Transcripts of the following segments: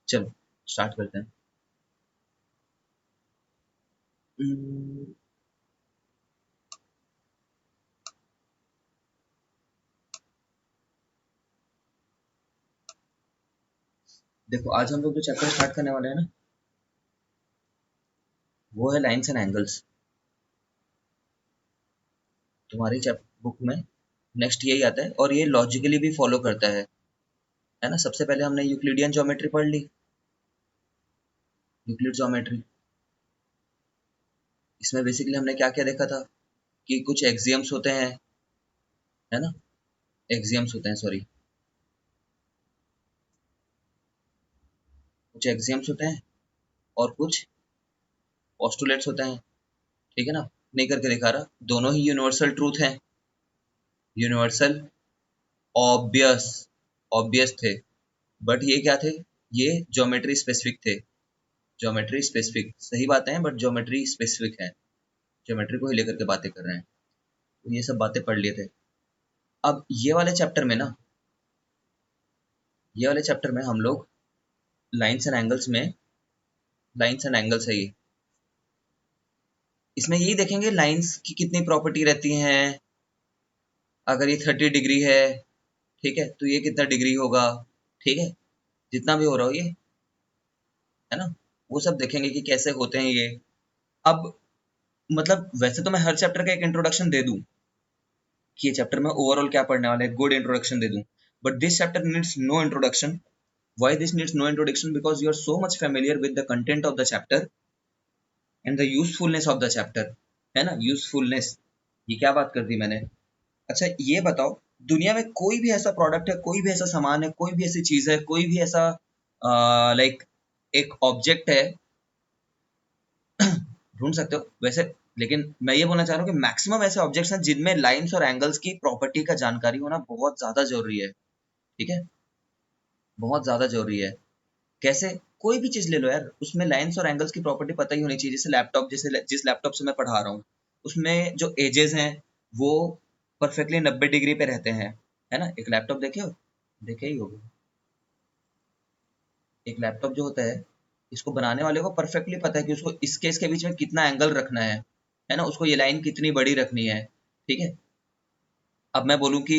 चलो स्टार्ट करते हैं। हम्म, देखो आज हम लोग जो चैप्टर स्टार्ट करने वाले हैं ना, वो है लाइंस एंड एंगल्स। तुम्हारी चैप बुक में नेक्स्ट यही आता है और ये लॉजिकली भी फॉलो करता है ना। सबसे पहले हमने यूक्लिडियन ज्योमेट्री पढ़ ली, यूक्लिड ज्योमेट्री। इसमें बेसिकली हमने क्या क्या देखा था कि कुछ एक्सियम्स होते हैं, है ना। एक्सियम्स होते हैं, सॉरी, कुछ एक्सियम्स होते हैं और कुछ पोस्टुलेट्स होते हैं, ठीक है ना। नहीं करके दिखा रहा, दोनों ही यूनिवर्सल ट्रूथ हैं, यूनिवर्सल, ऑब्वियस, ऑब्वियस थे। बट ये क्या थे, ये ज्योमेट्री स्पेसिफिक थे। ज्योमेट्री स्पेसिफिक सही बातें हैं बट ज्योमेट्री स्पेसिफिक है, ज्योमेट्री को ही लेकर के बातें कर रहे हैं। तो ये सब बातें पढ़ लिए थे। अब ये वाले चैप्टर में हम लोग लाइंस एंड एंगल्स में, लाइंस एंड एंगल्स है ये, इसमें यही देखेंगे लाइंस की कितनी प्रॉपर्टी रहती हैं। अगर ये 30 डिग्री है, ठीक है, तो ये कितना डिग्री होगा, ठीक है, जितना भी हो रहा हो ये, है ना। वो सब देखेंगे कि कैसे होते हैं ये। अब मतलब वैसे तो मैं हर चैप्टर का एक इंट्रोडक्शन दे दूं कि ये चैप्टर में ओवरऑल क्या पढ़ने वाले हैं, गुड इंट्रोडक्शन दे दूं। But this chapter needs no introduction. Why this needs no introduction? Because you are so much familiar with the content of the chapter and the usefulness of the chapter, है ना। Usefulness, ये क्या बात कर दी मैंने। अच्छा ये बताओ, दुनिया में कोई भी ऐसा प्रोडक्ट है, कोई भी ऐसा सामान है, कोई भी ऐसी चीज है, कोई भी ऐसा लाइक एक ऑब्जेक्ट है, ढूंढ सकते हो वैसे। लेकिन मैं ये बोलना चाह रहा हूँ कि मैक्सिमम ऐसे ऑब्जेक्ट्स हैं जिनमें लाइंस और एंगल्स की प्रॉपर्टी का जानकारी होना बहुत ज्यादा जरूरी है, ठीक है, बहुत ज्यादा जरूरी है। कैसे? कोई भी चीज ले लो यार, उसमें लाइंस और एंगल्स की प्रॉपर्टी पता ही होनी चाहिए। जैसे लैपटॉप, जैसे जिस लैपटॉप से मैं पढ़ा रहा हूँ, उसमें जो एजेस हैं वो परफेक्टली 90 डिग्री पे रहते हैं, है ना। एक लैपटॉप देखे हो, देखे ही होगे। एक लैपटॉप जो होता है, इसको बनाने वाले को परफेक्टली पता है कि उसको इसके इसके बीच में कितना एंगल रखना है ना, उसको ये लाइन कितनी बड़ी रखनी है, ठीक है। अब मैं बोलूँ कि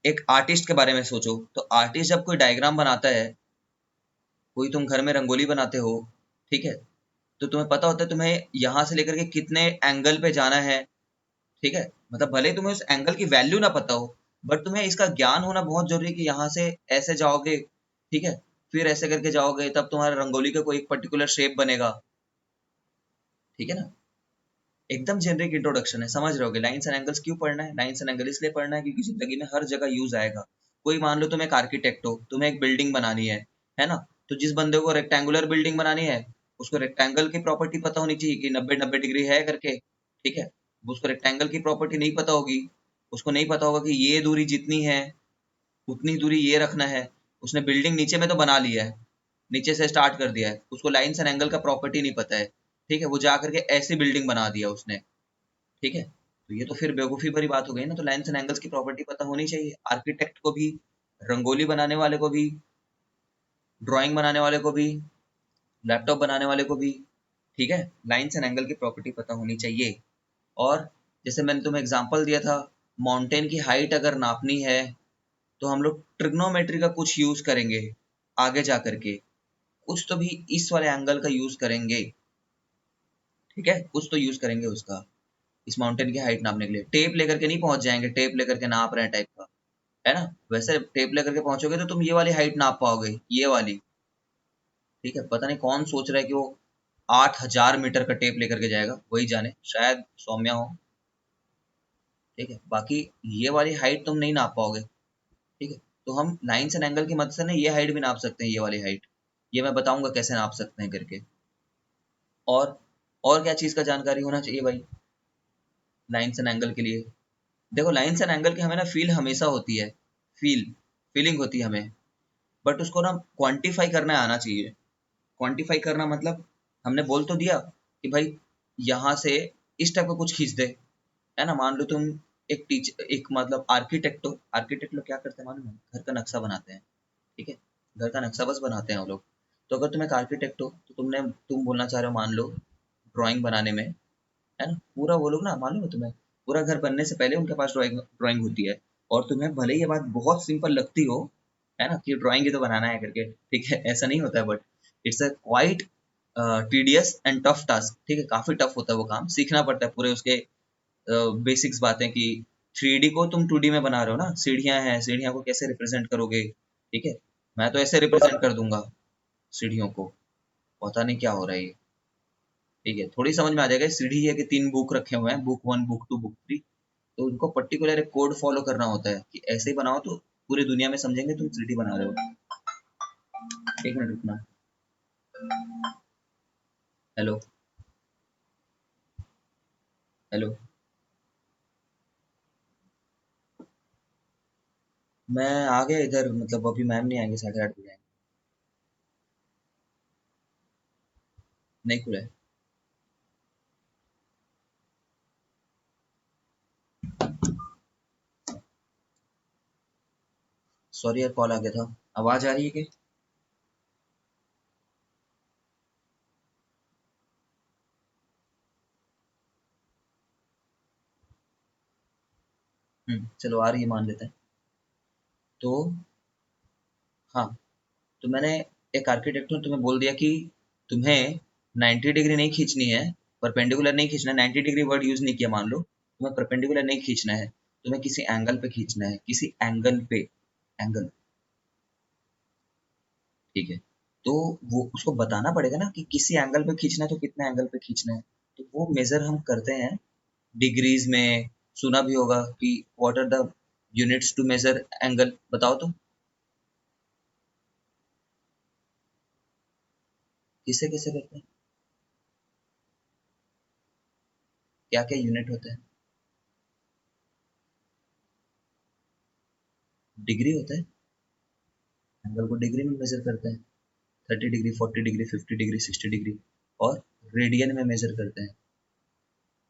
एक आर्टिस्ट के बारे में सोचो, तो आर्टिस्ट जब कोई डायग्राम बनाता है, कोई तुम घर में रंगोली बनाते हो, ठीक है, तो तुम्हें पता होता है तुम्हें यहाँ से लेकर के कितने एंगल पे जाना है, ठीक है। मतलब भले ही तुम्हें उस एंगल की वैल्यू ना पता हो, बट तुम्हें इसका ज्ञान होना बहुत जरूरी है कि यहाँ से ऐसे जाओगे, ठीक है, फिर ऐसे करके जाओगे, तब तुम्हारा रंगोली का कोई एक पर्टिकुलर शेप बनेगा, ठीक है ना। एकदम जेनरिक इंट्रोडक्शन है, समझ रहे होगे। लाइंस एंड एंगल्स क्यों पढ़ना है? लाइंस एंड एंगल इसलिए पढ़ना है क्योंकि जिंदगी में हर जगह यूज आएगा। कोई मान लो तुम एक आर्किटेक्ट हो, तुम्हें एक बिल्डिंग बनानी है ना। तो जिस बंदे को रेक्टेंगुलर बिल्डिंग बनानी है, उसको रेक्टेंगल की प्रॉपर्टी पता होनी चाहिए कि 90 90 डिग्री है करके, ठीक है। उसको रेक्टेंगल की प्रॉपर्टी नहीं पता होगी, उसको नहीं पता होगा कि ये दूरी जितनी है उतनी दूरी ये रखना है। उसने बिल्डिंग नीचे में तो बना लिया है, नीचे से स्टार्ट कर दिया है, उसको लाइंस एंड एंगल का प्रॉपर्टी नहीं पता है, ठीक है। वो जा करके ऐसी बिल्डिंग बना दिया उसने, ठीक है। तो ये तो फिर बेवकूफ़ी भरी बात हो गई ना। तो लाइन्स एंड एंगल्स की प्रॉपर्टी पता होनी चाहिए आर्किटेक्ट को भी, रंगोली बनाने वाले को भी, ड्राइंग बनाने वाले को भी, लैपटॉप बनाने वाले को भी, ठीक है। लाइन्स एंड एंगल की प्रॉपर्टी पता होनी चाहिए। और जैसे मैंने तुम्हें एग्जांपल दिया था, माउंटेन की हाइट अगर नापनी है तो हम लोग ट्रिग्नोमेट्री का कुछ यूज करेंगे, आगे जा करके कुछ तो भी इस वाले एंगल का यूज करेंगे, ठीक है, कुछ तो यूज करेंगे उसका। इस माउंटेन की हाइट नापने के लिए टेप लेकर के नहीं पहुंच जाएंगे, टेप लेकर के नाप रहे हैं टाइप का, है ना। वैसे टेप लेकर के पहुंचोगे तो तुम ये वाली हाइट नाप पाओगे, ये वाली, ठीक है। पता नहीं कौन सोच रहा है कि वो 8,000 मीटर का टेप लेकर के जाएगा, वही जाने, शायद सौम्या हो, ठीक है। बाकी ये वाली हाइट तुम नहीं नाप पाओगे, ठीक है। तो हम लाइन्स एंड एंगल की मदद से ना ये हाइट भी नाप सकते हैं, ये वाली हाइट। ये मैं बताऊंगा कैसे नाप सकते हैं करके। और और क्या चीज का जानकारी होना चाहिए भाई लाइन्स एंड एंगल के लिए? देखो लाइन्स एंड एंगल की हमें ना फील हमेशा होती है, फीलिंग होती है हमें, बट उसको ना क्वांटिफाई करना आना चाहिए। क्वांटिफाई करना मतलब हमने बोल तो दिया कि भाई यहाँ से इस टाइप का कुछ खींच दे, है ना। मान लो तुम एक मतलब आर्किटेक्ट हो, आर्किटेक्ट लोग क्या करते हैं मालूम है? घर का नक्शा बनाते हैं, ठीक है, घर का नक्शा बस बनाते हैं वो लोग। तो अगर तुम एक आर्किटेक्ट हो तो तुम बोलना चाह रहे हो, मान लो ड्राइंग बनाने में, है ना, पूरा वो लोग ना, मालूम है तुम्हें, पूरा घर बनने से पहले उनके पास ड्राइंग ड्राइंग होती है। और तुम्हें भले ही ये बात बहुत सिंपल लगती हो, है ना, कि ड्राइंग ही तो बनाना है करके, ठीक है, ऐसा नहीं होता है, but it's a quite tedious and tough task, ठीक है, काफी टफ होता है वो काम, सीखना पड़ता है पूरे उसके बेसिक्स बातें कि 3D को तुम 2D में बना रहे हो ना, सीढ़ियां हैं, सीढ़ियां को कैसे रिप्रेजेंट करोगे, ठीक है, मैं तो ऐसे रिप्रेजेंट कर दूंगा सीढ़ियों को, पता नहीं क्या हो रहा है ये, ठीक है, थोड़ी समझ में आ जाएगा। सीढ़ी है कि 3 बुक रखे हुए हैं, बुक 1, बुक 2, बुक 3, तो उनको पर्टिकुलर एक कोड फॉलो करना होता है कि ऐसे ही बनाओ तो पूरी दुनिया में समझेंगे तुम 3D बना रहे हो। एक मिनट रुकना। हेलो, हेलो, मैं आ गया इधर, मतलब अभी मैम नहीं आएंगे, 8:30 बजे आएंगे। नहीं खुला है। सॉरी यार, कॉल आ गया था। आवाज आ रही है कि? चलो आ रही है, मान लेते हैं। तो हाँ, तो मैंने एक आर्किटेक्ट ने तुम्हें बोल दिया कि तुम्हें 90 डिग्री नहीं खींचनी है, परपेंडिकुलर नहीं खींचना है, 90 डिग्री वर्ड यूज नहीं किया, मान लो तुम्हें परपेंडिकुलर नहीं खींचना है, तुम्हें किसी एंगल पे खींचना है, किसी एंगल पे, एंगल, ठीक है, तो वो उसको बताना पड़ेगा ना कि किसी एंगल पे खींचना है तो कितने एंगल पे खींचना है, तो वो मेजर हम करते हैं डिग्रीज में। सुना भी होगा कि what are the units to measure angle, बताओ तो, किससे कैसे करते हैं, क्या क्या यूनिट होते हैं? डिग्री होता है, एंगल को डिग्री में मेजर करते हैं, 30 डिग्री, 40 डिग्री, 50 डिग्री, 60 डिग्री, और रेडियन में मेजर करते हैं।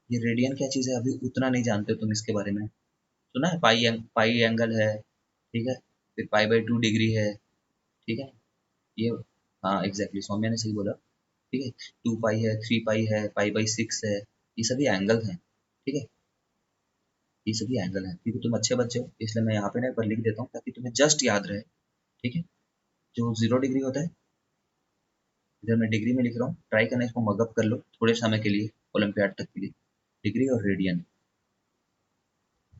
ये रेडियन क्या चीज़ है, अभी उतना नहीं जानते हो तुम इसके बारे में। सुना है, पाई एंगल है, ठीक है, फिर पाई/2 डिग्री है, ठीक है, ये, हाँ एग्जैक्टली, सौम्या ने सही बोला, ठीक है, 2 पाई है, 3 पाई है, पाई/6 है, ये सभी एंगल हैं, ठीक है, ये सभी एंगल हैं, क्योंकि तुम अच्छे बच्चे हो इसलिए मैं यहाँ पे ना एक बार लिख देता हूँ ताकि तुम्हें जस्ट याद रहे, ठीक है। जो 0 डिग्री होता है, इधर मैं डिग्री में लिख रहा हूँ, ट्राई करना इसको मगअप कर लो थोड़े समय के लिए, ओलंपियाड तक के लिए, डिग्री और रेडियन।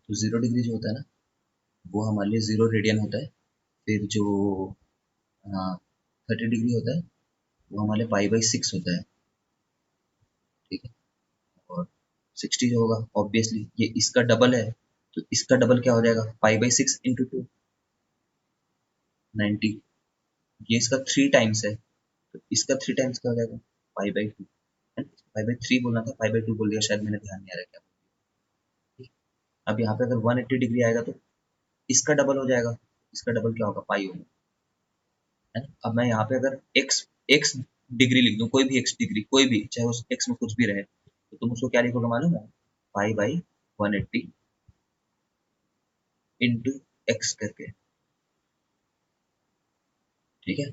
तो 0 डिग्री जो होता है ना, वो हमारे लिए 0 रेडियन होता है। फिर जो 30 डिग्री होता है, वो हमारे लिए पाई/6 होता है, ठीक है, और 60 जो होगा ऑब्वियसली ये इसका डबल है, तो इसका डबल क्या हो जाएगा, पाई/6 × 2, 90, ये इसका 3 टाइम्स है, तो इसका 3 टाइम्स क्या हो जाएगा, पाई/2, पाई/3 बोलना था, पाई/2 बोल दिया शायद, मैंने ध्यान नहीं आ रहा क्या, ठीक? अब यहाँ पे अगर 180 डिग्री आएगा तो इसका डबल हो जाएगा, इसका डबल क्या होगा, पाई होगा, है ना। अब मैं यहाँ पे अगर एक्स एक्स डिग्री लिख दूँ, कोई भी एक्स डिग्री, कोई भी, चाहे उस एक्स में कुछ भी रहे, तो तुम उसको क्या लिखोगे मालूम है, पाई/180 इंटू एक्स करके, ठीक है।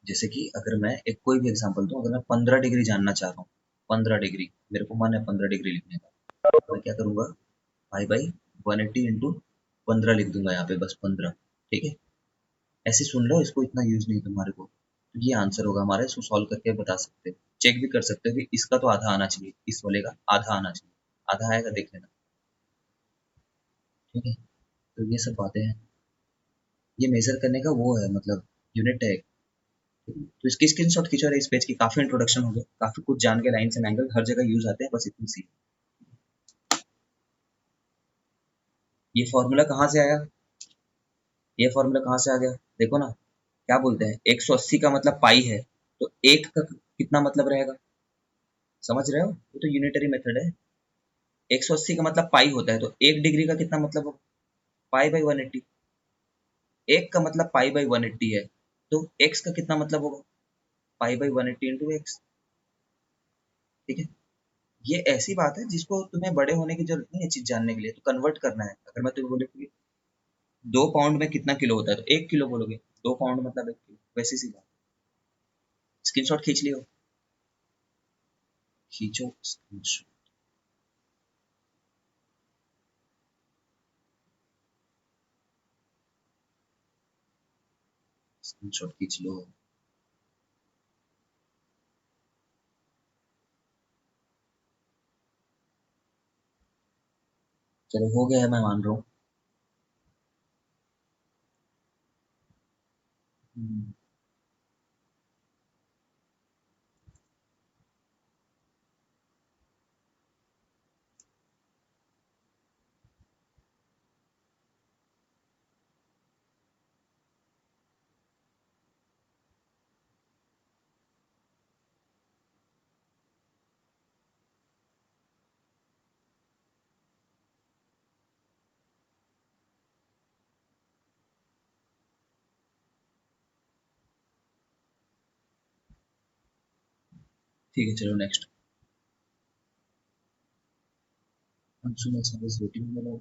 जैसे कि अगर मैं एक कोई भी एग्जांपल दूं, अगर मैं 15 डिग्री जानना चाह रहा हूँ, 15 डिग्री, मेरे को मन है 15 डिग्री लिखने का, तो मैं क्या करूंगा, पाई/180 इंटू 15 लिख दूंगा यहाँ पे, बस 15, ठीक है। ऐसे सुन लो, इसको इतना यूज नहीं तुम्हारे को, तो ये आंसर होगा हमारा, इसको सॉल्व करके बता सकते हो, चेक भी कर सकते हो कि इसका तो आधा आना चाहिए, इस वाले का आधा आना चाहिए, आधा आएगा देख लेना, ठीक है। तो ये सब बातें हैं, ये मेजर करने का वो है, मतलब यूनिट है। तो इसकी स्क्रीनशॉट खींचो, और इस पेज की काफी इंट्रोडक्शन हो गया, काफी कुछ जान के, लाइन्स एंड एंगल हर जगह यूज आते हैं, बस इतनी सी। ये फॉर्मूला कहाँ से आया, ये फॉर्मूला कहाँ से आ गया, देखो ना, क्या बोलते हैं, 180 का मतलब पाई है, तो एक का कितना मतलब रहेगा, समझ रहे हो, ये तो यूनिटरी मेथड है। 180 का मतलब पाई होता है, तो 1 डिग्री का कितना मतलब होगा, पाई/180, एक का मतलब पाई/180 है, तो एक्स का कितना मतलब होगा, पाई/180 इंटू एक्स, ठीक है। ये ऐसी बात है जिसको तुम्हें बड़े होने की जरूरत नहीं है चीज जानने के लिए, तो कन्वर्ट करना है। अगर मैं तुम्हें बोले कि 2 पाउंड में कितना किलो होता है, तो 1 किलो बोलोगे, 2 पाउंड मतलब 1 किलो, वैसी सी बात। स्क्रीनशॉट खींच लियो, खींचो स्क्रीनशॉट। स्क्रीनशॉट खींच लो। चलो हो गया है, मैं मान रहा हूँ। ठीक है, चलो नेक्स्ट। कंज्यूमर सर्विस रेटिंग में लो।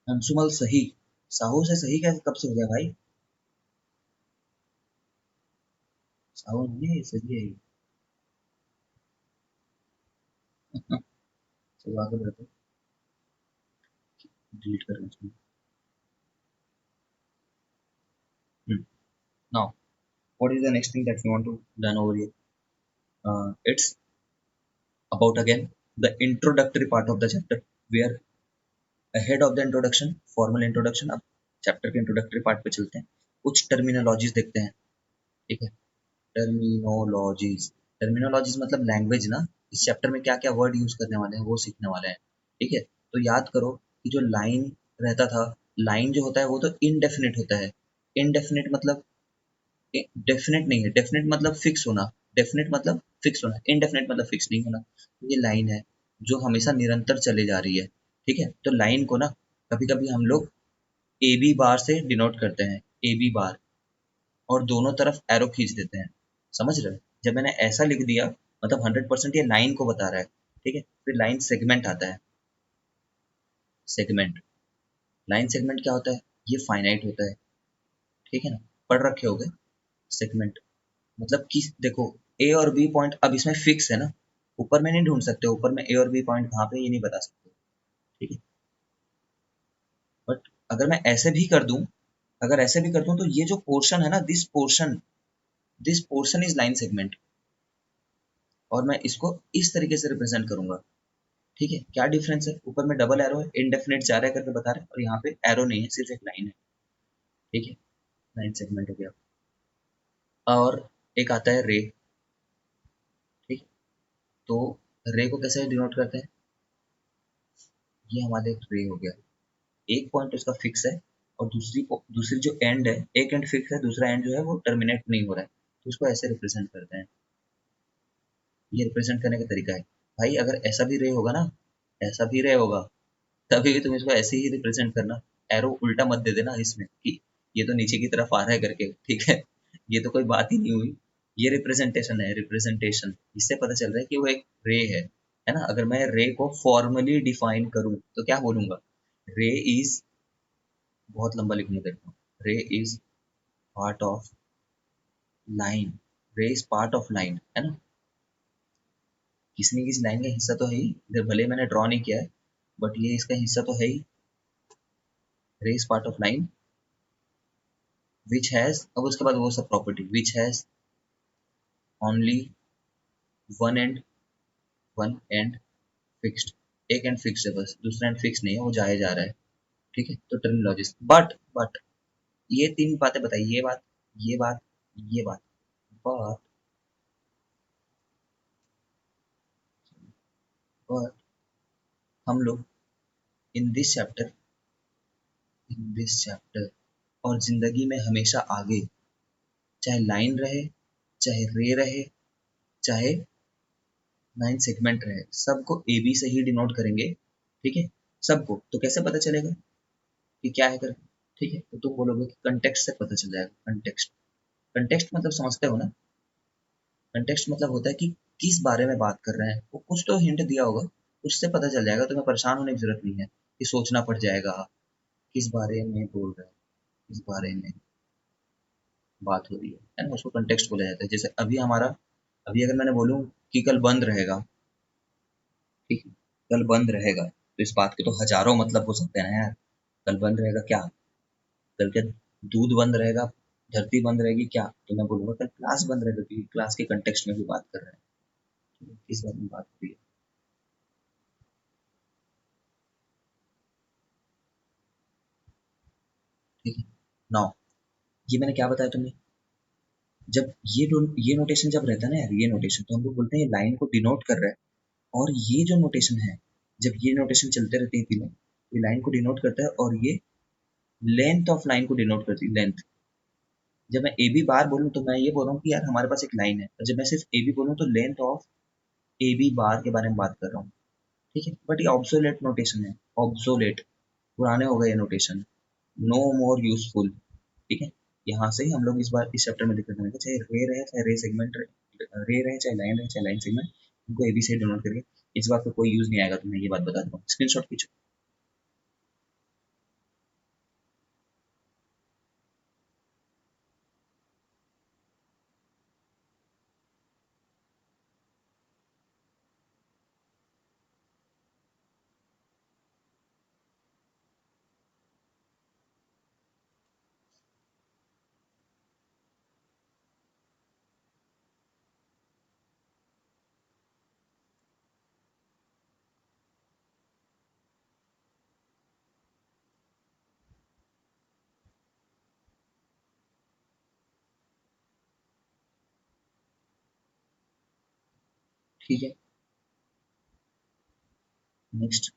कंज्यूमर सही, साहू से सही कैसे कब से हो गया भाई? साहू नहीं है, ये सही है ये। चलो आगे बढ़ते हैं। डिलीट कर रहे हैं। Now what is the next thing that we want to learn over here? It's about again the introductory part of the chapter. Where ahead of the introduction, formal introduction, अब चैप्टर के introductory part पे चलते हैं। कुछ terminologies देखते हैं, ठीक है। टर्मिनोलॉजीज, टर्मिनोलॉजीज मतलब लैंग्वेज ना। इस चैप्टर में क्या क्या वर्ड यूज करने वाले हैं वो सीखने वाले हैं, ठीक है। तो याद करो कि जो लाइन रहता था, लाइन जो होता है वो तो इनडेफिनिट होता है। इनडेफिनिट मतलब डेफिनेट नहीं है, डेफिनेट मतलब फिक्स होना, डेफिनेट मतलब फिक्स होना, इनडेफिनेट मतलब फिक्स नहीं होना। तो ये लाइन है जो हमेशा निरंतर चले जा रही है, ठीक है। तो लाइन को ना कभी कभी हम लोग ए बी बार से डिनोट करते हैं, ए बी बार, और दोनों तरफ एरो खींच देते हैं, समझ रहे हो? जब मैंने ऐसा लिख दिया मतलब 100% ये लाइन को बता रहा है, ठीक है। फिर लाइन सेगमेंट आता है, सेगमेंट, लाइन सेगमेंट क्या होता है? ये फाइनाइट होता है, ठीक है ना, पढ़ रखे होगे। सेगमेंट मतलब कि देखो ए और बी पॉइंट अब इसमें फिक्स है ना, ऊपर में नहीं ढूंढ सकते, ऊपर में ए और बी पॉइंट कहाँ पे ये नहीं बता सकते, ठीक है। बट अगर मैं ऐसे भी कर दूं, अगर ऐसे भी कर दूं तो ये जो पोर्शन है ना, this portion is line segment, और मैं इसको इस तरीके से रिप्रेजेंट करूंगा, ठीक है। क्या डिफरेंस है? ऊपर में डबल एरो है, इनडेफिनेट जा रहा है करके बता रहे हैं, और यहाँ पे एरो नहीं है, सिर्फ एक लाइन है, ठीक है। लाइन सेगमेंट हो गया। और एक आता है रे, ठीक। तो रे को कैसे डिनोट करते हैं? ये हमारे रे हो गया, एक पॉइंट उसका फिक्स है, और दूसरी जो एंड है, एक एंड फिक्स है, दूसरा एंड जो है वो टर्मिनेट नहीं हो रहा है, तो उसको ऐसे रिप्रेजेंट करते हैं। ये रिप्रेजेंट करने का तरीका है। भाई अगर ऐसा भी रे होगा ना, ऐसा भी रे होगा, तभी भी तुम इसको ऐसे ही रिप्रेजेंट करना। एरो उल्टा मत दे देना इसमें कि ये तो नीचे की तरफ आ रहा है करके, ठीक है। ये तो कोई बात ही नहीं हुई। ये रिप्रेजेंटेशन है, रिप्रेजेंटेशन, इससे पता चल रहा है कि वो एक रे है ना। अगर मैं रे को फॉर्मली डिफाइन करूं तो क्या बोलूंगा? रे इज, बहुत लंबा लिखूंगा देखो, रे इज पार्ट ऑफ लाइन, रे इज पार्ट ऑफ लाइन, है ना। किसी न किसी लाइन का हिस्सा तो है ही, इधर भले मैंने ड्रॉ नहीं किया है, बट ये इसका हिस्सा तो है ही। रे is part of line which has, अब उसके बाद वो सब property, which has only one and, one and fixed, एक एंड फिक्स्ड है बस, दूसरा एंड फिक्स नहीं है, वो जाए जा रहा है, ठीक है। तो टर्मिनोलॉजिस्ट, बट ये तीन बातें बताई, ये बात, ये बात, ये बात, बट बट हम लोग in this chapter, in this chapter और जिंदगी में हमेशा आगे, चाहे लाइन रहे, चाहे रे रहे, चाहे लाइन सेगमेंट रहे, सबको ए बी से ही डिनोट करेंगे, ठीक है। सबको, तो कैसे पता चलेगा कि क्या है कर, ठीक है। तो तुम बोलोगे कि कंटेक्स्ट से पता चल जाएगा, कंटेक्स्ट, कंटेक्स्ट मतलब समझते हो ना? कंटेक्स्ट मतलब होता है कि किस बारे में बात कर रहे हैं, वो कुछ तो हिंट दिया होगा, उससे पता चल जाएगा, तुम्हें परेशान होने की जरूरत नहीं है कि सोचना पड़ जाएगा किस बारे में बोल रहे हैं, किस बारे में बात हो रही है ना, उसको कंटेक्स्ट बोला जाता है। जैसे अभी हमारा, अभी अगर मैंने बोलूं कि कल बंद रहेगा, ठीक है, कल बंद रहेगा, तो इस बात के तो हजारों मतलब हो सकते हैं ना यार। कल बंद रहेगा क्या? कल क्या दूध बंद रहेगा, धरती बंद रहेगी क्या? तो मैं बोलूंगा कल क्लास बंद रहेगा, क्योंकि क्लास के कंटेक्स्ट में भी बात कर रहे हैं, तो किस बारे में बात हो रही है। ठीक है, नाउ ये मैंने क्या बताया तुम्हें, जब ये नोटेशन जब रहता है ना यार, ये नोटेशन तो हम लोग बोलते हैं ये लाइन को डिनोट कर रहा है। और ये जो नोटेशन है, जब ये नोटेशन चलते रहते हैं तीनों, ये लाइन को डिनोट करता है, और ये लेंथ ऑफ लाइन को डिनोट करती है, लेंथ। जब मैं ए बी बार बोलूँ तो मैं ये बोल रहा हूँ कि यार हमारे पास एक लाइन है, और जब मैं सिर्फ ए बी बोलूँ तो length of A B bar के बारे में बात कर रहा हूँ। ठीक है, बट ये ऑब्सोलेट नोटेशन है, ऑब्सोलेट, पुराने हो गए ये नोटेशन, नो मोर यूजफुल। ठीक है, यहाँ से ही हम लोग इस बार इस चैप्टर में दिक्कत करेंगे, चाहे रे रहे चाहे रे सेगमेंट रे रहे चाहे लाइन सेगमेंट, उनको ए बी से डिनोट करिए। इस बात का कोई यूज नहीं आएगा, तुम्हें ये बात बता दूँ, स्क्रीनशॉट खींचो। ठीक है, नेक्स्ट।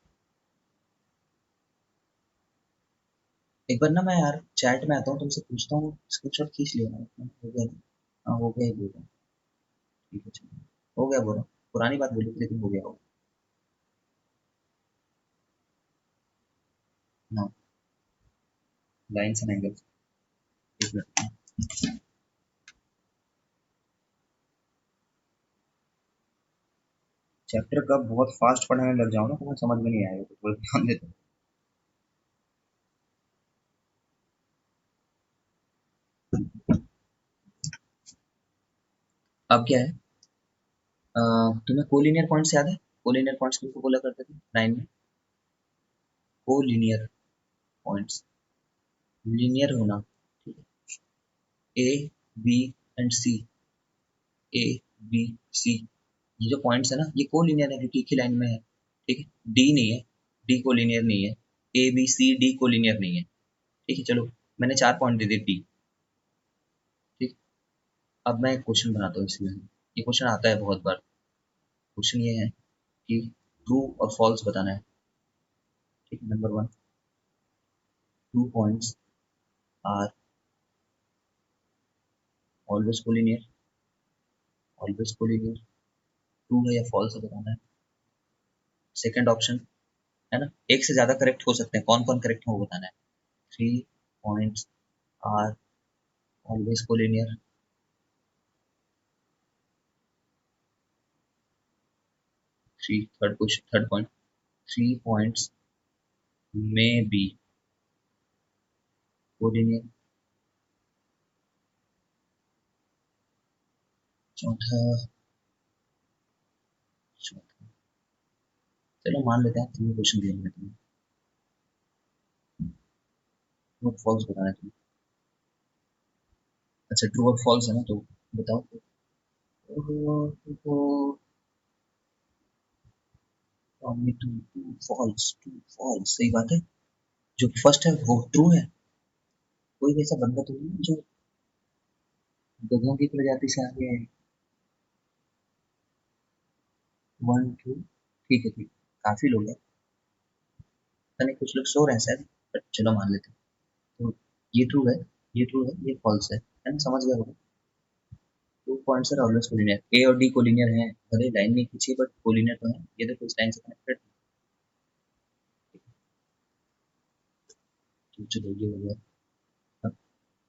एक बार ना मैं यार चैट में आता हूँ, तुमसे पूछता हूँ, स्क्रीनशॉट खींच लिया ना, हो गया ना? हाँ हो गया ही, बोल रहा हूँ। ठीक है चलो, हो गया बोल रहा हूँ, पुरानी बात बोली थी लेकिन हो गया, हो ना, लाइन्स एंड एंगल्स। एक मिनट, चैप्टर का बहुत फास्ट पढ़ने लग जाओ ना, तो समझ में नहीं आएगा, तो थोड़ा ध्यान देते। अब क्या है, तुम्हें कोलिनियर पॉइंट्स याद है? कोलिनियर पॉइंट्स किसको बोला करते थे लाइन में? कोलिनियर पॉइंट्स, लीनियर होना, ठीक है, A B and C, A B C, ये जो पॉइंट्स है ना, ये कोलिनियर है क्योंकि एक ही लाइन में है। ठीक है, डी नहीं है, डी कोलिनियर नहीं है, A B C D collinear नहीं है। ठीक है चलो, मैंने 4 पॉइंट दे दिए डी। ठीक, अब मैं एक क्वेश्चन बनाता हूँ इसमें, ये क्वेश्चन आता है बहुत बार। क्वेश्चन ये है कि ट्रू और फॉल्स बताना है। ठीक, number 1, two points are always collinear, always collinear, true है या फॉल्स है बताना है। सेकंड ऑप्शन है ना, एक से ज्यादा करेक्ट हो सकते हैं, कौन कौन करेक्ट है वो बताना है। Three points are always collinear, three, third question, third point, three points में बी कोलिनियर। चौथा, चौथा, चलो मान लेते हैं तीन क्वेश्चन दिए मैंने तुम्हें, ट्रू और फॉल्स बताना है तुम्हें। अच्छा ट्रू और फॉल्स है ना, तो बताओ। तो फॉल्स, ट्रू फॉल्स, सही बात है। जो फर्स्ट है वो ट्रू है। कोई भी ऐसा बंदा तो नहीं है जो गधों की प्रजाति से आगे है। वन टू, ठीक है, ठीक, काफी लोग हैं, पता नहीं कुछ लोग सो रहे हैं शायद, बट चलो मान लेते हैं। तो ये ट्रू है, ये ट्रू है, ये फॉल्स है ना, समझ गए होगा। Two points are always collinear, A और डी कोलिनियर हैं, भले लाइन नहीं खींची बट कोलिनियर तो है, ये देखो इस लाइन से कनेक्टेड। तो चलो ये हो गया।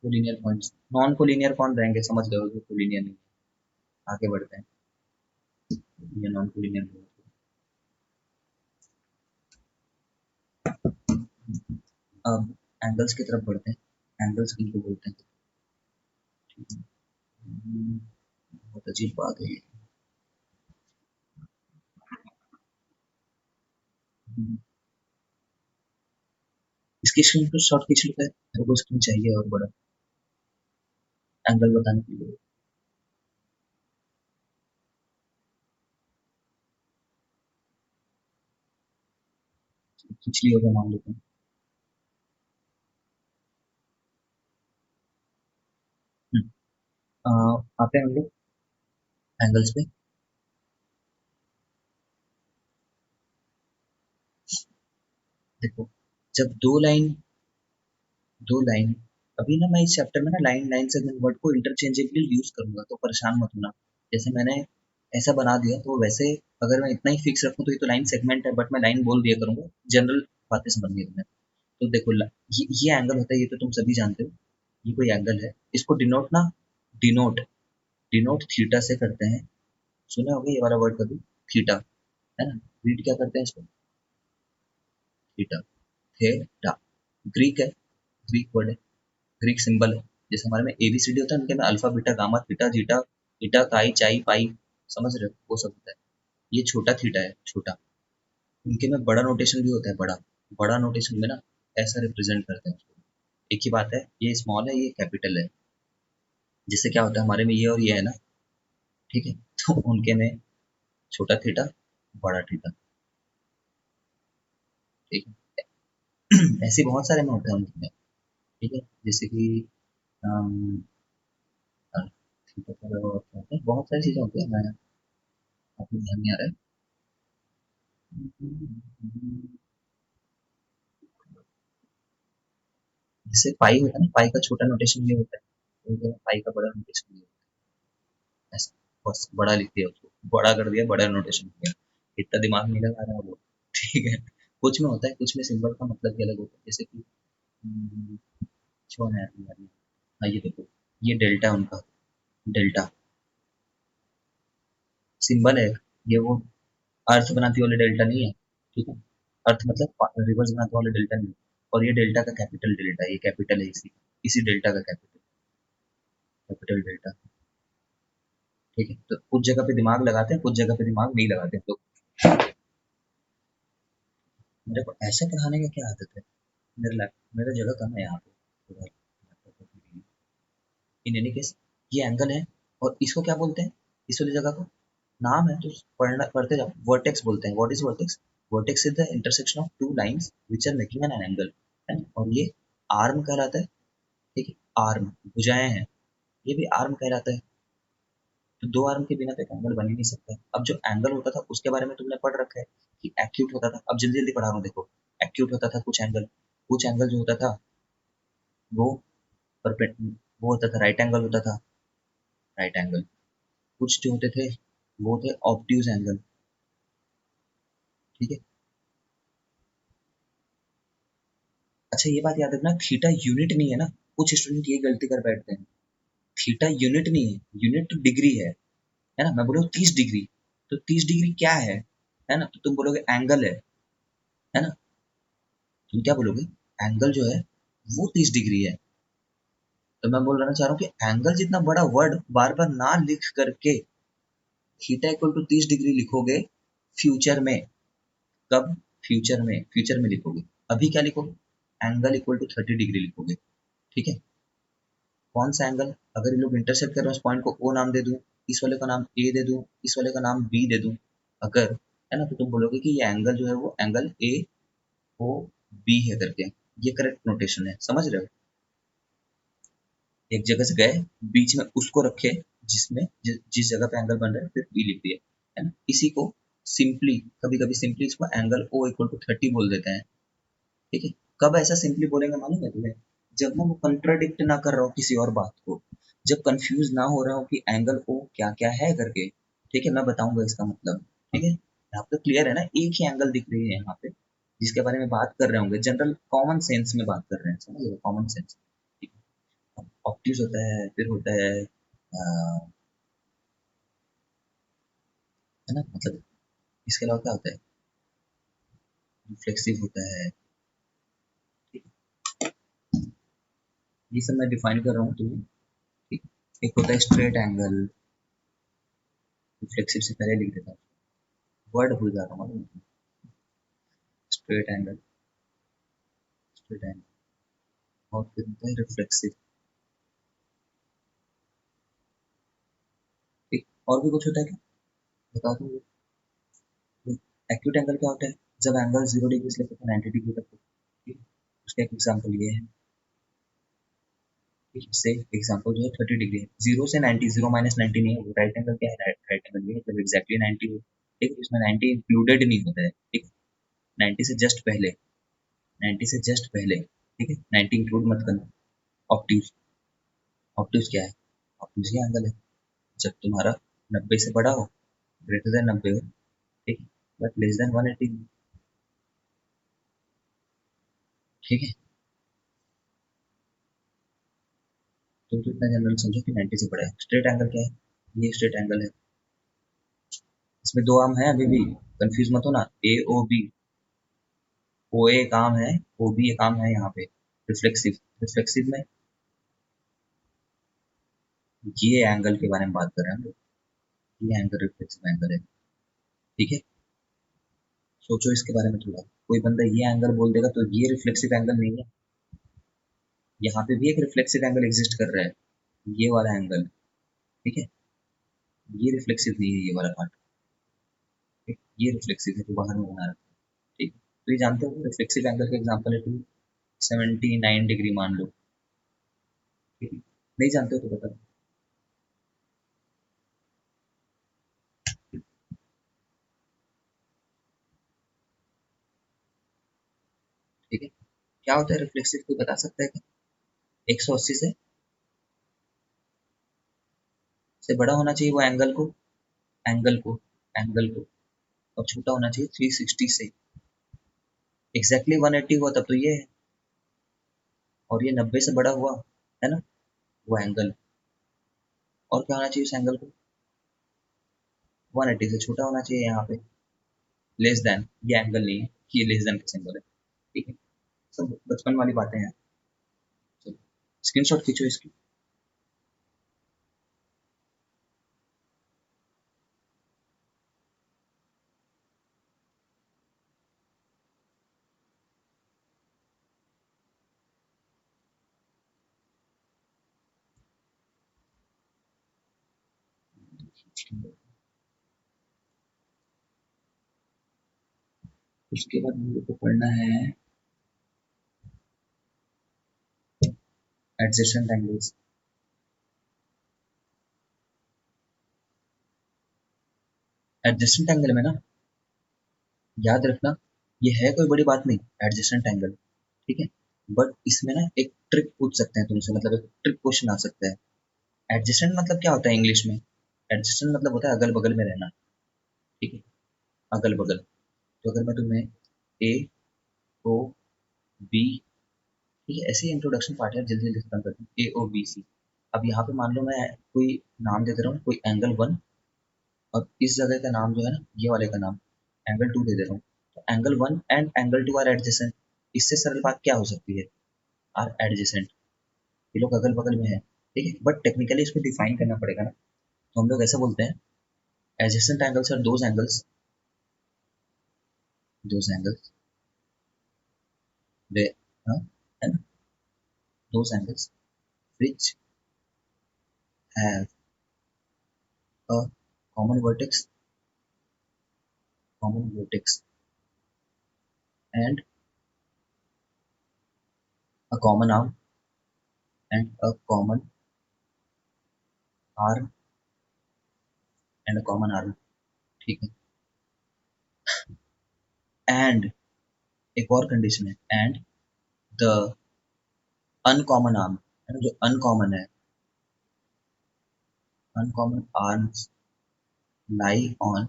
कोलिनियर पॉइंट्स, नॉन कोलिनियर कौन रहेंगे, समझ गए हो, जो कोलिनियर नहीं। आगे बढ़ते हैं, ये नॉन कोलिनियर। अब एंगल्स की तरफ बढ़ते हैं, एंगल्स किनको बोलते हैं। ठीक है। बहुत अजीब बात है ये। हम्म, इसकी स्क्रीन पर शॉट खींच लेते हैं, मेरे को स्क्रीन चाहिए और बड़ा एंगल बताने के लिए। खींच लिया होगा मान लेते हैं। हम्म, आते हैं हम लोग एंगल्स पे। देखो, जब दो लाइन, अभी ना मैं इस चैप्टर में ना लाइन लाइन सेगमेंट वर्ड को इंटरचेंजेबली यूज करूंगा, तो परेशान मत होना। जैसे मैंने ऐसा बना दिया तो वैसे, अगर मैं इतना ही फिक्स रखूं तो ये तो लाइन सेगमेंट है, बट मैं लाइन बोल दिया करूंगा, जनरल बातें समझनी तुम्हें। तो देखो, ये एंगल होता है, ये तो तुम सभी जानते हो। ये कोई एंगल है, इसको डिनोट डिनोट थीटा से करते हैं। सुना होगा ये वाला वर्ड कभी, थीटा, है ना। रीड क्या करते हैं इसको, थीटा, थेटा। ग्रीक है, ग्रीक वर्ड है, ग्रीक सिंबल है। जैसे हमारे में एबीसीडी होता है, उनके में alpha beta gamma theta zeta eta chi chi पाई, समझ रहे हो, वो सब होता है। ये छोटा थीटा है, छोटा। उनके में बड़ा नोटेशन भी होता है, बड़ा। बड़ा नोटेशन में ना ऐसा रिप्रेजेंट करते हैं उसको। एक ही बात है, ये स्मॉल है, ये कैपिटल है। जिससे क्या होता है, हमारे में ये और ये है ना, ठीक है। तो उनके में छोटा थीटा, बड़ा थीटा, ठीक है। ऐसे बहुत सारे में होते हैं उनके में, ठीक है। जैसे कि अम, थीटा का और क्या होता है, बहुत सारी चीजें होती है, मैं आपको ध्यान नहीं आ रहा है। जैसे पाई होता है ना, पाई का छोटा नोटेशन ये होता है, तो पाई का बड़ा नोटेशन ये होता है, ऐसा। बस बड़ा लिख दिया उसको, बड़ा कर दिया, बड़ा नोटेशन किया। इतना दिमाग नहीं लगा रहा वो, ठीक है। कुछ में होता है, कुछ में सिंबल का मतलब भी अलग होता है, जैसे कि हम्म, कौन है यार, हाँ ये देखो, ये डेल्टा है उनका, डेल्टा सिंबल है। ये वो अर्थ बनाती वाले डेल्टा नहीं है, ठीक है। अर्थ मतलब रिवर्स बनाते वाले डेल्टा नहीं है। और ये डेल्टा का कैपिटल डेल्टा है, ये कैपिटल है, इसी इसी डेल्टा का कैपिटल, कैपिटल डेल्टा, ठीक है। तो कुछ जगह पे दिमाग लगाते हैं, कुछ जगह पे दिमाग नहीं लगाते हैं। तो मेरे को ऐसे पढ़ाने का क्या आदत है, मेरा जगह कम है यहाँ पे। इन एनी केस, ये एंगल है, और इसको क्या बोलते हैं, इस वाली जगह को नाम है, तो पढ़ना पढ़ते जाओ, वर्टेक्स बोलते हैं। What is vertex, vertex is the intersection of two lines which are making an angle, है ना। और ये आर्म कहलाता है, ठीक है। आर्म, भुजाएं हैं, ये भी आर्म कहलाता है। तो दो आर्म के बिना तो एक एंगल बन ही नहीं सकता। अब जो एंगल होता था उसके बारे में तुमने पढ़ रखा है कि एक्यूट होता था। अब जल्दी जल्दी पढ़ा रहा हूँ, देखो। एक्यूट होता था कुछ एंगल जो होता था वो परपेंड, वो होता था राइट एंगल होता था, राइट एंगल। कुछ जो होते थे वो थे ऑब्ट्यूज एंगल, ठीक है। अच्छा, ये बात याद रखना, थीटा यूनिट नहीं है ना। कुछ स्टूडेंट ये गलती कर बैठते हैं, थीटा यूनिट नहीं है, यूनिट तो डिग्री है ना। मैं बोलूँ 30 डिग्री, तो 30 डिग्री क्या है ना। तो तुम बोलोगे एंगल है ना। तुम क्या बोलोगे, एंगल जो है वो 30 डिग्री है। तो मैं बोल रहा चाह रहा हूँ कि एंगल जितना बड़ा वर्ड बार बार ना लिख करके थीटा इक्वल टू 30 डिग्री लिखोगे फ्यूचर में। कब, फ्यूचर में लिखोगे। अभी क्या लिखोगे, एंगल इक्वल टू 30 डिग्री लिखोगे, ठीक है। कौन सा एंगल, अगर ये लोग इंटरसेक्ट कर रहे हैं, उस पॉइंट को ओ नाम दे दूं, इस वाले का नाम ए दे दूं, इस वाले का नाम बी दे दूं, अगर, है ना, तो तुम बोलोगे कि ये एंगल जो है वो एंगल ए ओ बी है करके। ये करेक्ट नोटेशन है, समझ रहे हो। एक जगह से गए, बीच में उसको रखे, जिस जगह पे एंगल बन रहा है, फिर बी लिख दिए, है ना। इसी को सिंपली, कभी कभी सिंपली इसको एंगल ओ इक्वल टू 30 बोल देते हैं, ठीक है। कब ऐसा सिंपली बोलेंगे मालूम है तुम्हें, जब ना वो कंट्राडिक्ट ना कर रहा हो किसी और बात को, जब कंफ्यूज ना हो रहा हो कि एंगल ओ क्या क्या है करके, ठीक है। मैं बताऊंगा इसका मतलब, ठीक है। यहाँ पे क्लियर है ना, एक ही एंगल दिख रही है यहाँ पे, जिसके बारे में बात कर रहे होंगे, जनरल कॉमन सेंस में बात कर रहे हैं, समझ लो, कॉमन सेंस। ऑप्टिक्स होता है, फिर होता है ना, मतलब इसके अलावा क्या होता है, रिफ्लेक्सिव होता है। ठीक है? ये सब मैं डिफाइन कर रहा हूँ तुम्हें। ठीक है? एक होता है स्ट्रेट एंगल, रिफ्लेक्सिव से पहले लिख देता हूँ, वर्ड भूल जा रहा हूँ। स्ट्रेट एंगल, स्ट्रेट एंगल, और फिर होता है रिफ्लेक्सिव। ठीक, और भी कुछ होता है क्या, बता दो। एक्यूट एंगल क्या होता है, जब एंगल 0 डिग्री से लेकर 90 डिग्री तक हो। ठीक है? उसका एक एग्जाम्पल ये है, से एग्जांपल जो है 30 डिग्री है, 0 से 90, 0 - 90 नहीं है, राइट एंगल क्या है, राइट एंगल ये मतलब एग्जैक्टली 90 हो। ठीक, इसमें 90 इंक्लूडेड नहीं होता है। ठीक, 90 से जस्ट पहले, 90 से जस्ट पहले। ठीक है, 90 इंक्लूड मत करना। ऑप्टिव्स, ऑप्टिव्स क्या है, ऑप्टिव्स ये एंगल है जब तुम्हारा 90 से बड़ा हो, ग्रेटर देन 90 हो। ठीक, बट लेस देन 180। ठीक है, तुम तो इतना जनरल समझो कि 90 से बड़ा है। स्ट्रेट एंगल क्या है, ये स्ट्रेट एंगल है, इसमें दो आर्म है अभी भी, कंफ्यूज मत हो ना, ए ओ बी। ओ ए एक आर्म है, ओ बी एक आर्म है यहाँ पे। रिफ्लेक्सिव, रिफ्लेक्सिव में ये एंगल के बारे में बात कर रहे हैं हम लोग, ये एंगल रिफ्लेक्सिव एंगल है। ठीक है, सोचो इसके बारे में थोड़ा, कोई बंदा ये एंगल बोल देगा तो ये रिफ्लेक्सिव एंगल नहीं है, यहाँ पे भी एक रिफ्लेक्सिव एंगल एग्जिस्ट कर रहा है, ये वाला एंगल। ठीक है, ये रिफ्लेक्सिव नहीं है ये वाला पार्ट। ठीक, ये रिफ्लेक्सिव है जो बाहर में बना रखा है। ठीक, तो ये जानते हो रिफ्लेक्सिव एंगल का एग्जाम्पल है, 279 डिग्री मान लो। ठीक है, नहीं जानते हो तो बता। ठीक है, क्या होता है रिफ्लेक्सिव, कोई बता सकता है क्या, 180 से बड़ा होना चाहिए वो एंगल को, एंगल को, एंगल को, और छोटा होना चाहिए 360 से। एग्जैक्टली 180 हुआ तब तो ये है, और ये 90 से बड़ा हुआ है ना, वो एंगल। और क्या होना चाहिए उस एंगल को, 180 से छोटा होना चाहिए यहाँ पे, लेस देन, ये एंगल नहीं है, ये लेस देन का सिंबल है। ठीक है, सब बचपन वाली बातें हैं। चलो स्क्रीनशॉट खींचो इसकी। उसके बाद हम लोग को पढ़ना है एडजेसेंट एंगल्स। एडजेसेंट एंगल में ना, याद रखना, ये है कोई बड़ी बात नहीं, एडजेसेंट एंगल। ठीक है, बट इसमें ना एक ट्रिक पूछ सकते हैं तुमसे, मतलब एक ट्रिक क्वेश्चन आ सकता है। एडजेसेंट मतलब क्या होता है इंग्लिश में, एडजेसेंट मतलब होता है अगल बगल में रहना। ठीक है, अगल बगल। तो अगर मैं तुम्हें ए ओ बी, ठीक है, ऐसे ही इंट्रोडक्शन पार्ट है, जल्दी जल्दी खत्म करते हैं, ए ओ बी सी। अब यहाँ पे मान लो मैं कोई नाम दे दे रहा हूँ, कोई एंगल 1, और इस जगह का नाम जो है ना, ये वाले का नाम एंगल 2 दे दे रहा हूँ। तो angle 1 and angle 2 are adjacent. इससे सरल बात क्या हो सकती है, आर एडजेसेंट, ये लोग अगल बगल में है। ठीक है, बट टेक्निकली इसको डिफाइन करना पड़ेगा ना, तो हम लोग ऐसा बोलते हैं, adjacent angles are those angles, those angles वे, हाँ, है ना, those angles which have a common vertex, common vertex and a common arm and a common arm and a common arm। ठीक है, एंड एक और कंडीशन है, एंड द अनकॉमन आर्म, है ना, जो अनकॉमन है, uncommon arms lie on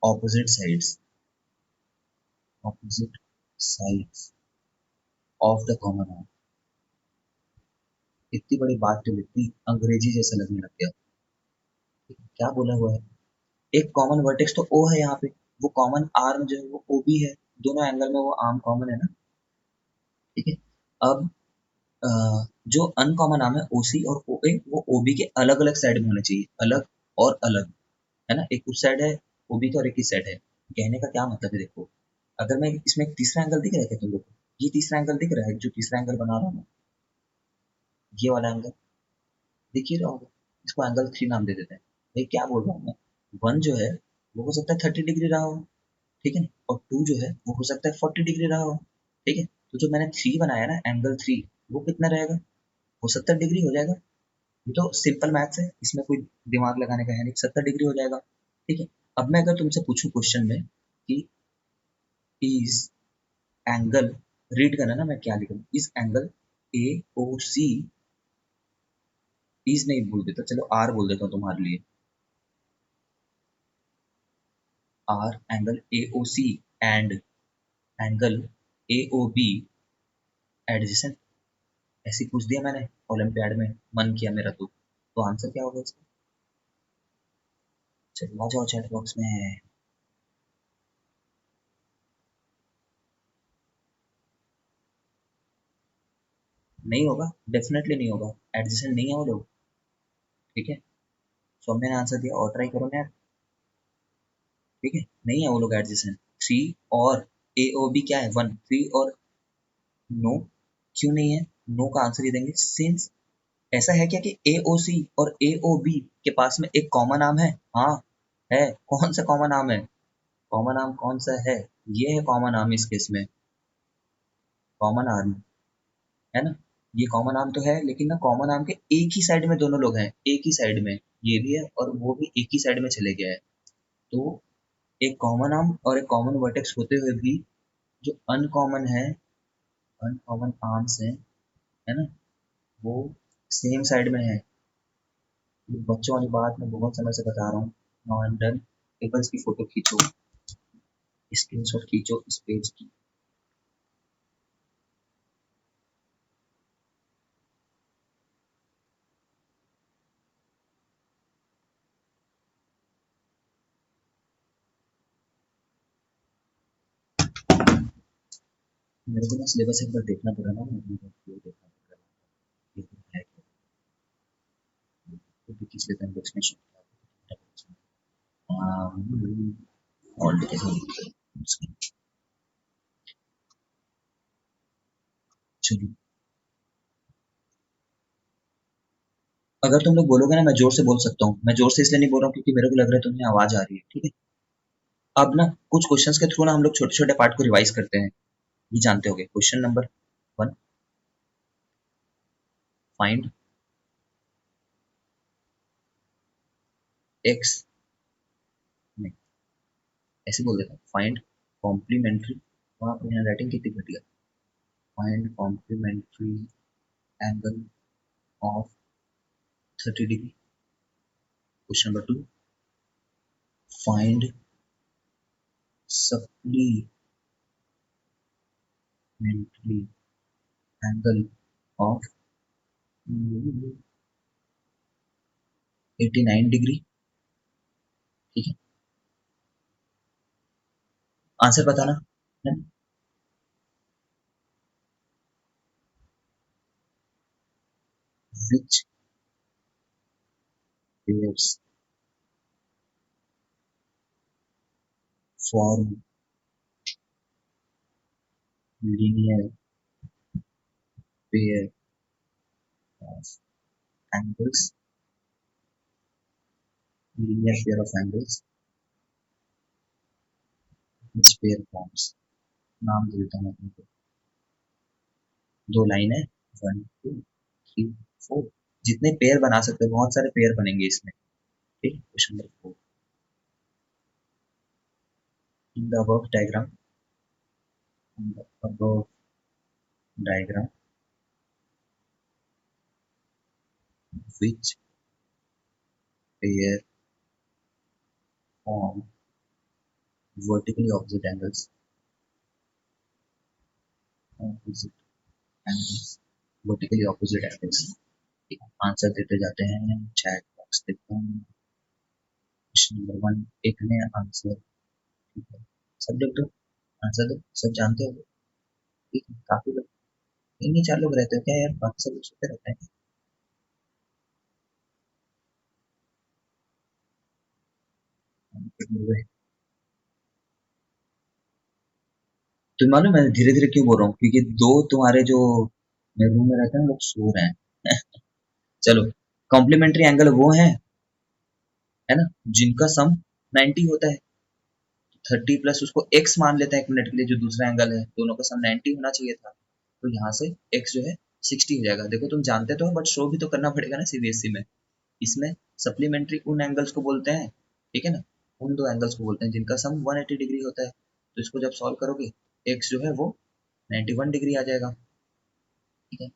opposite sides, opposite sides of the common arm। इतनी बड़ी बात तो इतनी अंग्रेजी जैसा लगने लग गया। क्या बोला हुआ है? एक कॉमन वर्टेक्स तो ओ है यहाँ पे, वो कॉमन आर्म जो है वो ओ बी है, दोनों एंगल में वो आर्म कॉमन है ना, ठीक है। अब अ, जो अनकॉमन आर्म है ओ सी और ओ ए, वो ओ बी के अलग अलग साइड में होने चाहिए, अलग और अलग, है ना, एक उस साइड है ओ बी का और एक इस साइड है। कहने का क्या मतलब है, देखो, अगर मैं इसमें एक तीसरा एंगल दिख रहा है क्या तुम लोग को? ये तीसरा एंगल दिख रहा है, जो तीसरा एंगल बना रहा हूँ मैं, ये वाला एंगल दिख ही रहा होगा, इसको एंगल थ्री नाम दे देते हैं। भाई क्या बोल रहा हूँ मैं, वन जो है वो हो सकता है 30 डिग्री रहा हो, ठीक है, और टू जो है वो हो सकता है 40 डिग्री रहा हो, ठीक है। तो जो मैंने थ्री बनाया ना, एंगल थ्री, वो कितना रहेगा? वो 70 डिग्री हो जाएगा। ये तो सिंपल मैथ्स है, इसमें कोई दिमाग लगाने का है नहीं, 70 डिग्री हो जाएगा, ठीक है। अब मैं अगर तुमसे पूछूं क्वेश्चन में कि इस एंगल, रीड करना ना मैं क्या लिख रहा हूँ, इस angle A O C, is नहीं बोल देता, चलो आर बोल देता हूँ तुम्हारे लिए, are angle A O C and angle A O B adjacent, ऐसे पूछ दिया मैंने ओलंपियाड में, मन किया मेरा, तो आंसर क्या होगा इसका? चलो आ जाओ चैट बॉक्स में। नहीं होगा, डेफिनेटली नहीं होगा, एडजेसेंट नहीं है वो लोग, ठीक है। सौम्य ने आंसर दिया, और ट्राई करो ना यार, ठीक है, नहीं है वो लोग एडजेसेंट। थ्री और ए ओ बी क्या है, वन, थ्री और नो, क्यों नहीं है? नो का आंसर ही देंगे, सिंस ऐसा है क्या कि ए ओ सी और ए ओ बी के पास में एक कॉमन नाम है? हाँ है। कौन सा कॉमन नाम है? कॉमन नाम कौन सा है? ये है कॉमन नाम इस केस में, कॉमन आर्म, है ना। ये कॉमन आर्म तो है, लेकिन ना कॉमन आर्म के एक ही साइड में दोनों लोग हैं, एक ही साइड में, ये भी है और वो भी एक ही साइड में चले गया है। तो एक कॉमन आर्म और एक कॉमन वर्टेक्स होते हुए भी जो अनकॉमन है, अनकॉमन आर्म्स हैं, है ना, वो सेम साइड में है। ये बच्चों वाली बात मैं बहुत समय से बता रहा हूँ, नाउ आई एम डन। एक बार इसकी फोटो खींचो, स्क्रीनशॉट खींचो इस पेज की। मेरे को ना सिलेबस एक बार देखना पड़ा ना, मेरे को देखना पड़ा, ये है तो पिछले टाइम एक्सप्लेनेशन और चलो, अगर तुम लोग बोलोगे ना मैं जोर से बोल सकता हूँ, मैं जोर से इसलिए नहीं बोल रहा हूँ क्योंकि मेरे को लग रहा है तुम्हें आवाज आ रही है, ठीक है। अब ना कुछ क्वेश्चंस के थ्रू ना हम लोग छोटे छोटे पार्ट को रिवाइज करते हैं, ये जानते होगे। Question number one, find x, नहीं ऐसे बोल देता हूँ, फाइंड कॉम्प्लीमेंट्री, वहाँ पर यहाँ राइटिंग कितनी घटिया, find complementary angle of 30 degree. Question number two, find supplementary angle of 89 degree, ठीक है। आंसर बताना है, which pairs form linear pair of angles, linear pair of angles, which pair forms? नाम दे देता हूँ मैं तुमको, दो लाइन है, वन टू थ्री फोर, जितने पेयर बना सकते हो, बहुत सारे पेयर बनेंगे इसमें, ठीक है। Question number four, in the above diagram, in the above diagram, which pair form vertically opposite angles, vertically opposite angles. Answer देते जाते हैं। चैट बॉक्स देखता हूँ। क्वेश्चन नंबर 1, एक ने आंसर, ठीक है, सब लोग तो आंसर दो, सब जानते हो, ठीक है, काफी लोग, तीन ही चार लोग रहते हो क्या यार, बाकी सब लोग सोते रहते हैं। तो मालूम मैं धीरे धीरे क्यों बोल रहा हूँ, क्योंकि दो तुम्हारे जो मेरे रूम में रहते हैं लोग सो रहे हैं। चलो, कॉम्प्लीमेंट्री एंगल वो है ना, जिनका सम 90 होता है। 30 प्लस उसको x मान लेते हैं एक मिनट के लिए, जो दूसरा एंगल है, दोनों का सम 90 होना चाहिए था, तो यहाँ से x जो है 60 हो जाएगा। देखो तुम जानते तो हो, बट शो भी तो करना पड़ेगा ना सीबीएसई में। इसमें सप्लीमेंट्री उन एंगल्स को बोलते हैं, ठीक है ना, उन दो एंगल्स को बोलते हैं जिनका सम 180 डिग्री होता है। तो इसको जब सॉल्व करोगे, x जो है वो 91 डिग्री आ जाएगा, ठीक है।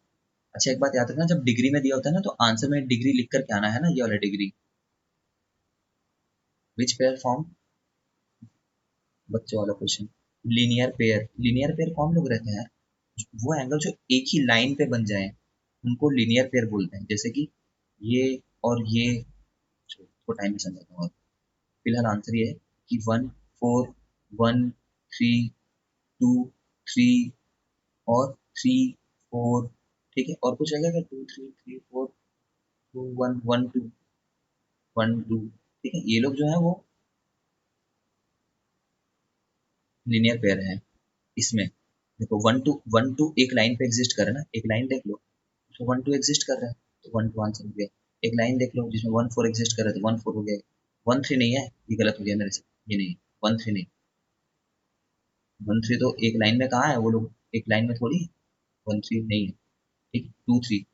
अच्छा एक बात याद रखना, जब डिग्री में दिया होता है ना, तो आंसर में डिग्री लिख कर के आना है ना, ये वाला डिग्री। विच पेयर फॉर्म, बच्चों वाला क्वेश्चन। लीनियर पेयर कौन लोग रहते हैं, वो एंगल जो एक ही लाइन पे बन जाए उनको लीनियर पेयर बोलते हैं। जैसे कि ये और ये, थोड़ा टाइम में समझाता हूँ। फिलहाल आंसर ये है कि 1 4 1 3 2 3 और 3 4, ठीक है, और कुछ लगेगा 2 3 3 4 2 1 1 2 1 2, ठीक है, ये लोग जो है वो लीनियर पेयर है। इसमें देखो 1 2 एक लाइन पे एग्जिस्ट कर रहा है ना, एक लाइन देख लो, तो 1 2 एग्जिस्ट कर रहा है, तो 1 2 आंसर हो गया। एक लाइन देख लो जिसमें 1 4 एग्जिस्ट कर रहा है, तो 1 4 हो गया। 1 3 नहीं है, ये गलत हो गया मेरे से, ये नहीं, 1 3 नहीं। 1 3 तो एक लाइन में कहाँ है, वो लोग एक लाइन में थोड़ी है। 1 3 नहीं है, ठीक। 2 3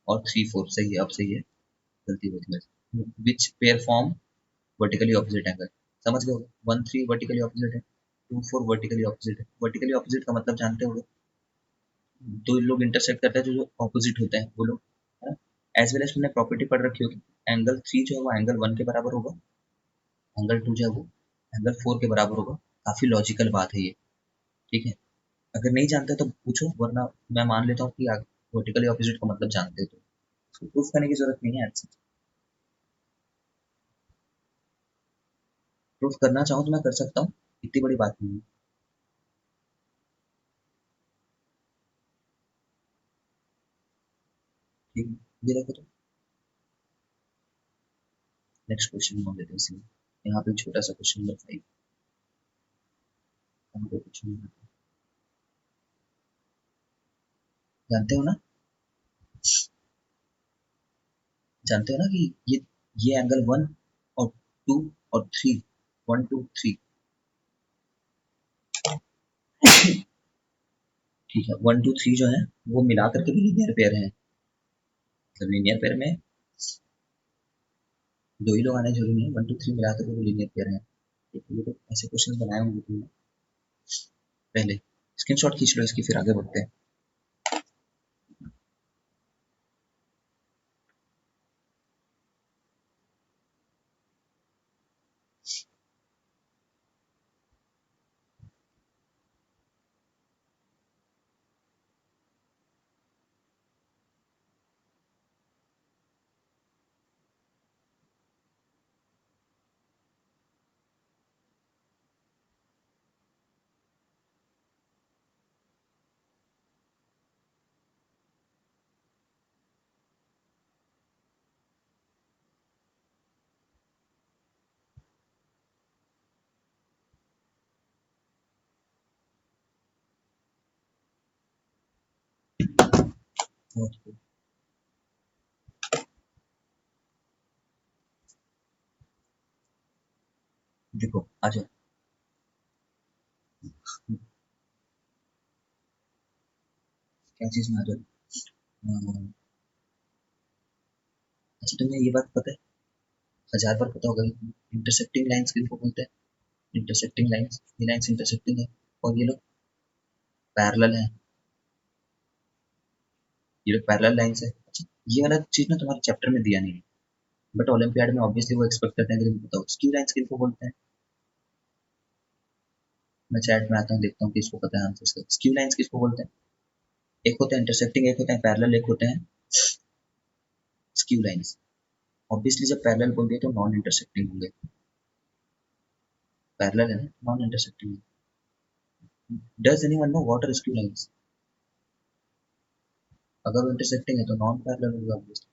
और 3 4 सही है, अब सही है, गलती हुई थी मेरे से। Which pair form vertically opposite angle, समझ गए हो। 1 3 वर्टिकली ऑपोजिट है, 2 4 वर्टिकली ऑपोजिट है। वर्टिकली ऑपोजिट का मतलब जानते हो, दो लोग इंटरसेक्ट करते हैं, जो ऑपोजिट होते हैं वो लोग, है ना। एज वेल एज तुमने प्रॉपर्टी पढ़ रखी होगी, एंगल 3 जो है वो एंगल 1 के बराबर होगा, एंगल 2 जो है वो एंगल 4 के बराबर होगा। काफी लॉजिकल बात है ये, ठीक है। अगर नहीं जानते तो पूछो, वरना मैं मान लेता हूँ कि वर्टिकली ऑपोजिट का मतलब जानते हो, तो उसको प्रूफ करने की जरूरत नहीं है। प्रूफ करना चाहूँ तो मैं कर सकता हूँ, इतनी बड़ी बात नहीं है। ठीक है, ये देखो तो नेक्स्ट क्वेश्चन मान लेते हैं इसी में। यहाँ पे छोटा सा क्वेश्चन नंबर 5, यहाँ पे क्वेश्चन जानते हो ना, जानते हो ना कि ये एंगल 1 और 2 और 3, 1 2 3, ठीक है, 1 2 3 जो है वो मिला करके भी लीनियर पेयर है। मतलब लीनियर पेयर में दो ही लोग आने जरूरी नहीं है, 1 2 3 मिला करके भी लीनियर पेयर है। ठीक है, ये तो ऐसे क्वेश्चन बनाए होंगे तुमने पहले, स्क्रीनशॉट खींच लो इसकी, फिर आगे बढ़ते हैं। देखो आ जाओ। क्या चीज में आ जाओ। अच्छा तुम्हें ये बात पता है, 1000 बार पता होगा, इंटरसेक्टिंग लाइंस किनको बोलते हैं। इंटरसेक्टिंग लाइंस, ये लाइंस इंटरसेक्टिंग है और ये लोग पैरेलल है, ये लोग पैरेलल लाइंस है। अच्छा, ये वाला चीज ना तुम्हारे चैप्टर में दिया नहीं है, बट ओलंपियाड में ऑब्वियसली वो एक्सपेक्ट करते हैं कि तुम बताओ स्क्यू लाइंस किनको बोलते हैं। मैं चैट में आता हूँ, देखता हूँ किसको पता है आंसर। स्क्यू लाइंस किसको बोलते हैं, एक होते हैं इंटरसेक्टिंग, एक होते हैं पैरेलल, एक होते हैं स्क्यू लाइंस। ऑब्वियसली जब पैरेलल बोल दिया तो नॉन इंटरसेक्टिंग होंगे, पैरेलल है ना, non intersecting. Does anyone know what are skew lines? अगर वो इंटरसेक्टिंग है तो नॉन पैरेलल होगा ऑब्वियसली।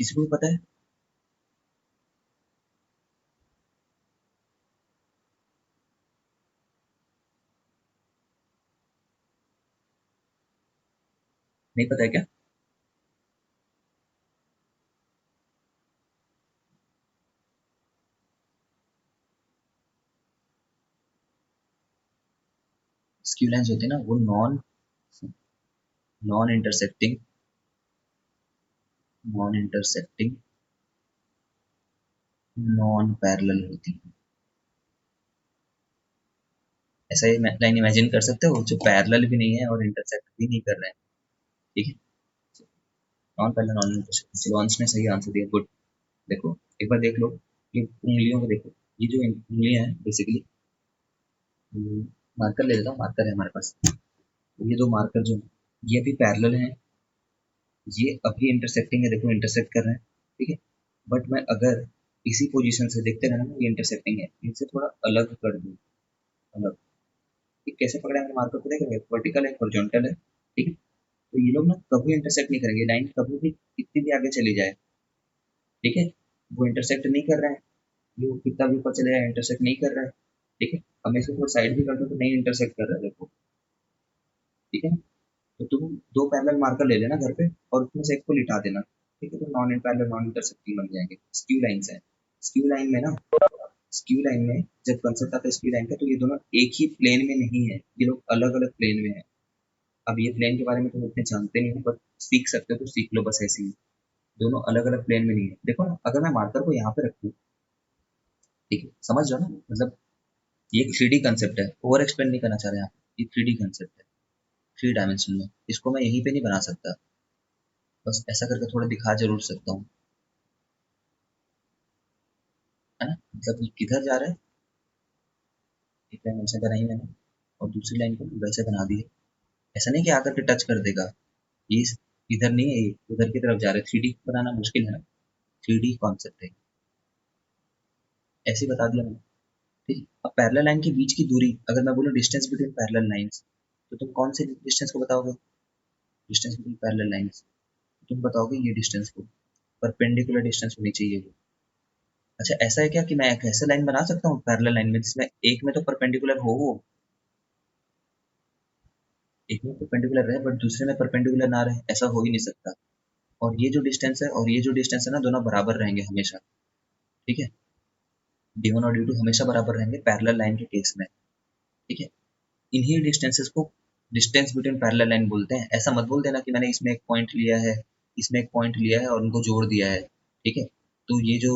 किसी को भी पता है? नहीं पता है क्या? स्क्यू लाइंस होते हैं ना वो non non intersecting, non intersecting non parallel होती है। ऐसा ही लाइन इमेजिन कर सकते हो जो पैरेलल भी नहीं है और इंटरसेक्ट भी नहीं कर रहे हैं, ठीक है। नॉन पैरेलल नॉन इंटरसेक्टिंग, चलो अंश ने सही आंसर दिया, गुड। देखो एक बार देख लो, ये उंगलियों को देखो, ये जो उंगलियां हैं बेसिकली, मार्कर ले लेता हूँ, मार्कर है हमारे पास, ये दो मार्कर जो हैं, ये भी पैरेलल हैं, ये अभी इंटरसेक्टिंग है, देखो इंटरसेक्ट कर रहे हैं, ठीक है। बट मैं अगर इसी पोजीशन से देखते रहना, ये इंटरसेक्टिंग है, इनसे थोड़ा अलग कर दूँ, अलग, ये कैसे पकड़ा है मार्कर को, देख वर्टिकल है, हॉरिजॉन्टल है, ठीक है। तो ये लोग ना कभी इंटरसेक्ट नहीं करेंगे, लाइन कभी भी कितनी भी आगे चली जाए, ठीक है, वो इंटरसेक्ट नहीं कर रहे हैं, ये कितना भी ऊपर चले जाए इंटरसेक्ट नहीं कर रहा है, ठीक है। अब मैं इसको थोड़ा साइड भी कर दूँ तो नहीं इंटरसेक्ट कर रहा है, देखो, ठीक है। तो तुम दो पैरेलल मार्कर ले लेना घर पे और उसमें से एक को लिटा देना, ठीक है, तो नॉन पैरेलल नॉन इंटरसेक्टिंग बन जाएंगे। स्क्यू लाइन्स है, स्क्यू लाइन में ना, स्क्यू लाइन में जब कंसेप्ट आता है स्क्यू लाइन का, तो ये दोनों एक ही प्लेन में नहीं है, ये लोग अलग अलग प्लेन में है। अब ये प्लेन के बारे में तुम इतने जानते नहीं हो, बट सीख सकते हो तो सीख लो, बस ऐसे ही। दोनों अलग अलग प्लेन में नहीं है, देखो ना, अगर मैं मार्कर को यहाँ पे रखूँ, ठीक है, समझ जाओ ना, मतलब ये एक 3D कंसेप्ट है, ओवर एक्सप्लेन नहीं करना चाह रहे हैं आप, ये 3D कंसेप्ट है, 3 डायमेंशन में, इसको मैं यहीं पे नहीं बना सकता, बस ऐसा करके थोड़ा दिखा जरूर सकता हूँ, है ना, मतलब ये किधर जा रहा है, एक डायमेंशन बनाई मैंने और दूसरी लाइन को वैसे बना दी है, ऐसा नहीं कि आकर के टच कर देगा, ये इधर नहीं है, ये उधर की तरफ जा रहा है, 3D बनाना मुश्किल है ना, 3D कॉन्सेप्ट है, ऐसे ही बता दिया मैंने, ठीक है। अब पैरेलल लाइन के बीच की दूरी, अगर मैं बोलूँ डिस्टेंस बिटवीन पैरेलल लाइंस, तो तुम कौन से डिस्टेंस को बताओगे, डिस्टेंस बिटवीन पैरेलल लाइंस, तुम बताओगे ये डिस्टेंस को, परपेंडिकुलर डिस्टेंस होनी चाहिए वो। अच्छा ऐसा है क्या कि मैं एक ऐसा लाइन बना सकता हूँ पैरेलल लाइन में जिसमें एक में तो परपेंडिकुलर हो वो, एक में परपेंडिकुलर रहे बट दूसरे में परपेंडिकुलर ना रहे, ऐसा हो ही नहीं सकता। और ये जो डिस्टेंस है और ये जो डिस्टेंस है ना, दोनों बराबर रहेंगे हमेशा, ठीक है, d1 और d2 हमेशा बराबर रहेंगे पैरेलल लाइन के केस में, ठीक है। इन्हीं डिस्टेंसेस को डिस्टेंस बिटवीन पैरेलल लाइन बोलते हैं। ऐसा मत बोल देना कि मैंने इसमें एक पॉइंट लिया है, इसमें एक पॉइंट लिया है और उनको जोड़ दिया है, ठीक है। तो ये जो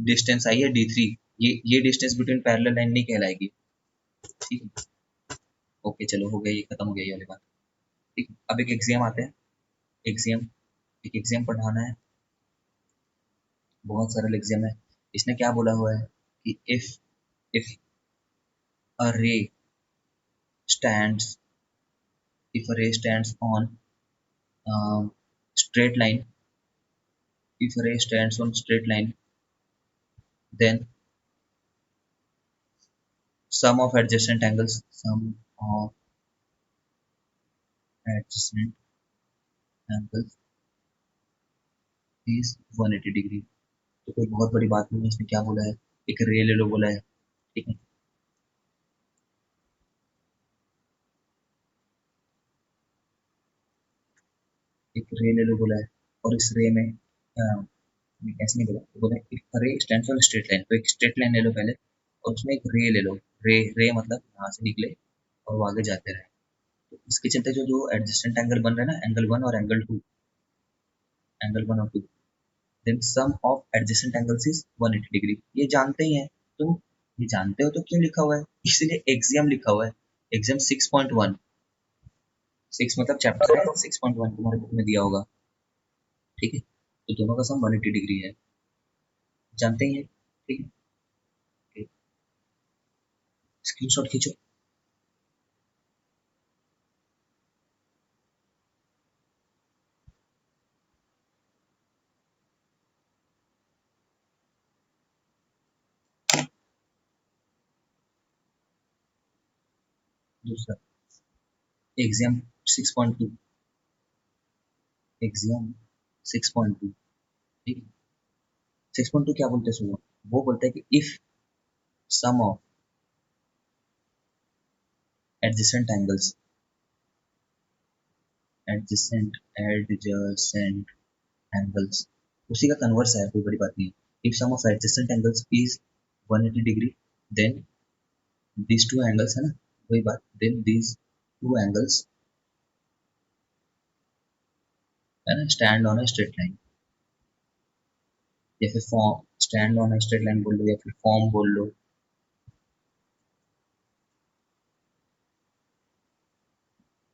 डिस्टेंस आई है d3, ये डिस्टेंस बिटवीन पैरेलल लाइन नहीं कहलाएगी, ठीक है। ओके चलो हो गया, ये खत्म हो गया ये वाली बात, ठीक है। अब एक एग्जाम आते हैं, एग्जाम, एक एग्जाम पढ़ाना है, बहुत सारा एग्जाम है। इसने क्या बोला हुआ है कि इफ अ रे stands if a ray stands on straight line, if a ray stands on straight line, then sum of adjacent angles, sum of adjacent angles is 180 degree. तो कोई बहुत बड़ी बात नहीं है, इसने क्या बोला है, एक रे ले लो बोला है, ठीक है। एक रे ले लो बोला है और इस रे में ऐसे नहीं बोला, बोला एक रे स्टैंड्स ऑन स्ट्रेट लाइन, तो एक स्ट्रेट लाइन ले लो पहले और उसमें एक रे ले लो, रे रे मतलब यहाँ से निकले और वो आगे जाते रहे, तो इसके चलते जो जो एडजस्टेंट एंगल बन रहा है ना, एंगल 1 और एंगल 2, एंगल 1 और 2, then sum of adjacent angles is 180 degree, ये जानते ही हैं। तो ये जानते हो तो क्यों लिखा हुआ है, इसलिए एक्सियम लिखा हुआ है, एक्सियम 6.1, 6 मतलब चैप्टर है, 6.1 तुम्हारे बुक में दिया होगा, ठीक है। तो दोनों का सम 180 डिग्री है, जानते ही हैं, ठीक है। स्क्रीनशॉट खींचो, दूसरा एग्जाम 6.2, एग्जाम 6.2, ठीक है। 6.2 क्या बोलते हैं सुनो, वो बोलता है कि if sum of adjacent angles, adjacent adjacent angles उसी का कन्वर्स है, कोई बड़ी बात नहीं है। If sum of adjacent angles is 180 degree, then these two angles है ना, वही बात, then these two angles है ना stand on a straight line, या फिर form, stand on a straight line बोल लो या फिर फॉर्म बोल लो।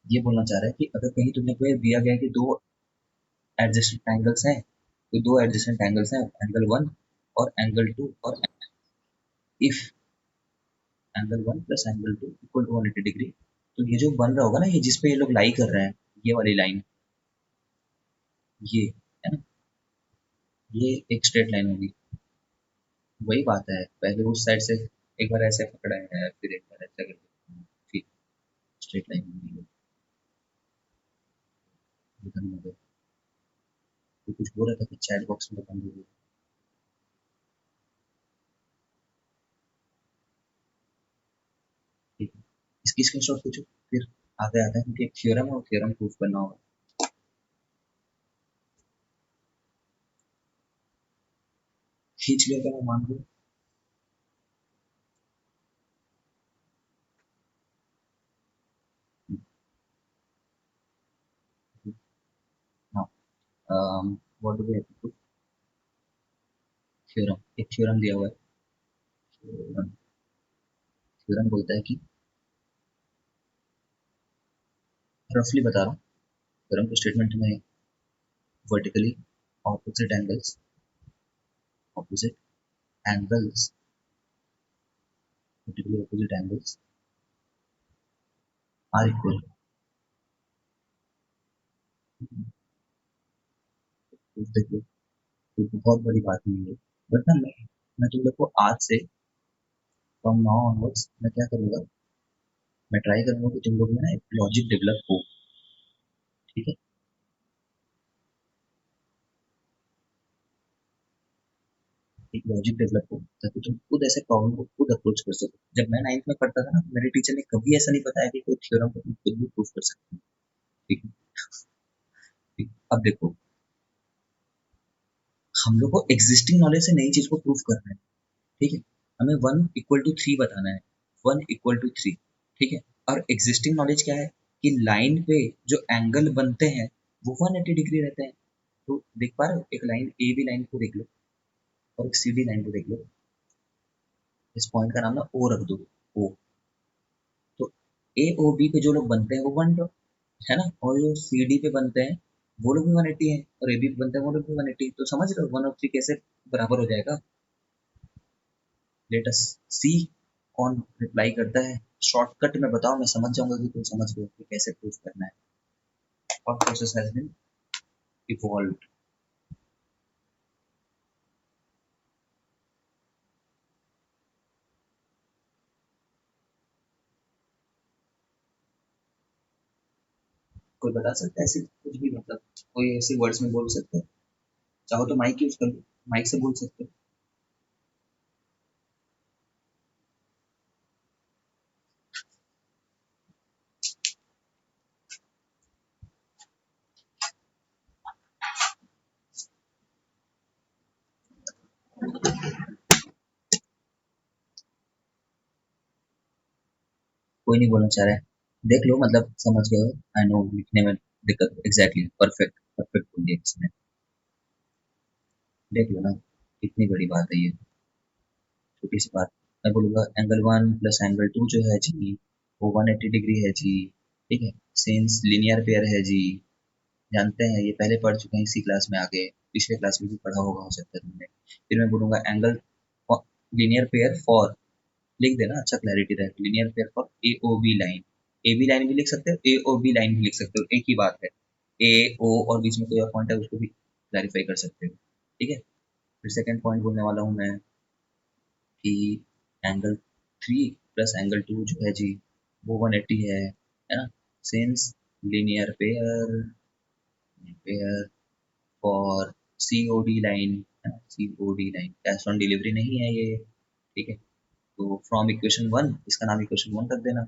ये बोलना चाह रहा है कि अगर कहीं तुम्हें कोई दिया गया है कि दो एडजेसेंट एंगल्स हैं, तो दो एडजेसेंट एंगल्स हैं, एंगल 1 और एंगल 2, और if angle 1 plus angle 2 equal to 180 degree, तो ये जो बन रहा होगा ना, ये जिस पे ये लोग लाई कर रहे हैं, ये वाली लाइन, ये है ना, ये एक स्ट्रेट लाइन होगी। वही बात है, पहले उस साइड से एक बार ऐसे पकड़ा है, फिर एक बार ऐसे करके, फिर स्ट्रेट लाइन होगी। तो कुछ बोल रहा था कि चैट बॉक्स में बंद हो गया। ठीक है, इसकी स्क्रीनशॉट खींचो, फिर आगे आता है क्योंकि एक थ्योरम है, वो थ्योरम प्रूफ करना होगा। खींच लिया क्या, मैं मान लूँ। हाँ, what do we have to, theorem, एक थ्योरम दिया हुआ है। थ्योरम, थ्योरम बोलता है कि, रफली बता रहा हूँ, थ्योरम के स्टेटमेंट में vertically opposite angles, opposite angles, vertically opposite angles are equal. देखो, ये बहुत बड़ी बात नहीं है, बट ना मैं तुम लोग को आज से, फ्रॉम नाउ ऑनवर्ड्स मैं क्या करूंगा, मैं ट्राई करूंगा कि तुम लोग में ना एक लॉजिक डेवलप हो, ठीक है। एक लॉजिक डेवलप हो ताकि तुम खुद ऐसे प्रॉब्लम को खुद अप्रोच कर सको। जब मैं 9th में पढ़ता था ना, मेरे टीचर ने कभी ऐसा नहीं बताया कि कोई थ्योरम को तुम खुद भी प्रूफ कर सकते हो। ठीक है, ठीक। अब देखो, हम लोग को एग्जिस्टिंग नॉलेज से नई चीज को प्रूफ करना है, ठीक है। हमें 1 = 3 बताना है, 1 = 3, ठीक है। और एग्जिस्टिंग नॉलेज क्या है कि लाइन पे जो एंगल बनते हैं वो 180 डिग्री रहते हैं। तो देख पा रहे हो, एक लाइन ए बी लाइन को देख लो और एक सी डी लाइन को देख लो, इस पॉइंट का नाम ना ओ रख दो, ओ। तो ए ओ बी पे जो लोग बनते हैं वो 1 है ना, और जो सी डी पे बनते हैं वो लोग भी 180 है, और ए बी पे बनते हैं वो लोग भी 180, तो समझ रहे हो 1 और 3 कैसे बराबर हो जाएगा। लेट अस सी कौन रिप्लाई करता है। शॉर्टकट में बताओ, मैं समझ जाऊंगा कि तुम समझ गए कि कैसे प्रूफ करना है। और प्रोसेस हैज बीन इवॉल्व्ड। कोई बता सकता है ऐसे कुछ भी, मतलब कोई ऐसे वर्ड्स में बोल सकते हैं, चाहो तो माइक यूज कर लो, माइक से बोल सकते हो। कोई नहीं बोलना चाह रहा है, देख लो, मतलब समझ गए हो। आई नो लिखने में दिक्कत, एग्जैक्टली परफेक्ट, परफेक्ट बोल दिया किसने। देख लो ना, कितनी बड़ी बात है ये, छोटी सी बात। मैं बोलूंगा एंगल 1 + एंगल 2 जो है जी, वो 180 डिग्री है जी, ठीक है। सिंस लीनियर पेयर है जी, जानते हैं, ये पहले पढ़ चुके हैं इसी क्लास में, आगे पिछले क्लास में भी पढ़ा होगा हो सकता है तुमने। फिर मैं बोलूंगा एंगल लीनियर पेयर फॉर, लिख देना, अच्छा क्लैरिटी रहे, linear pair for A O B line. A B line भी लिख सकते हो, ए ओ बी लाइन भी लिख सकते हो, एक ही बात है। ए ओ और बीच में कोई और पॉइंट है उसको भी क्लैरिफाई कर सकते हो, ठीक है। फिर सेकंड पॉइंट बोलने वाला हूँ मैं कि एंगल 3 + एंगल 2 जो है जी, वो 180 है ना। Since linear pair pair for COD line है ना, COD line cash on delivery नहीं है ये, ठीक है। तो फ्रॉम इक्वेशन 1 इसका नाम इक्वेशन 1 रख देना,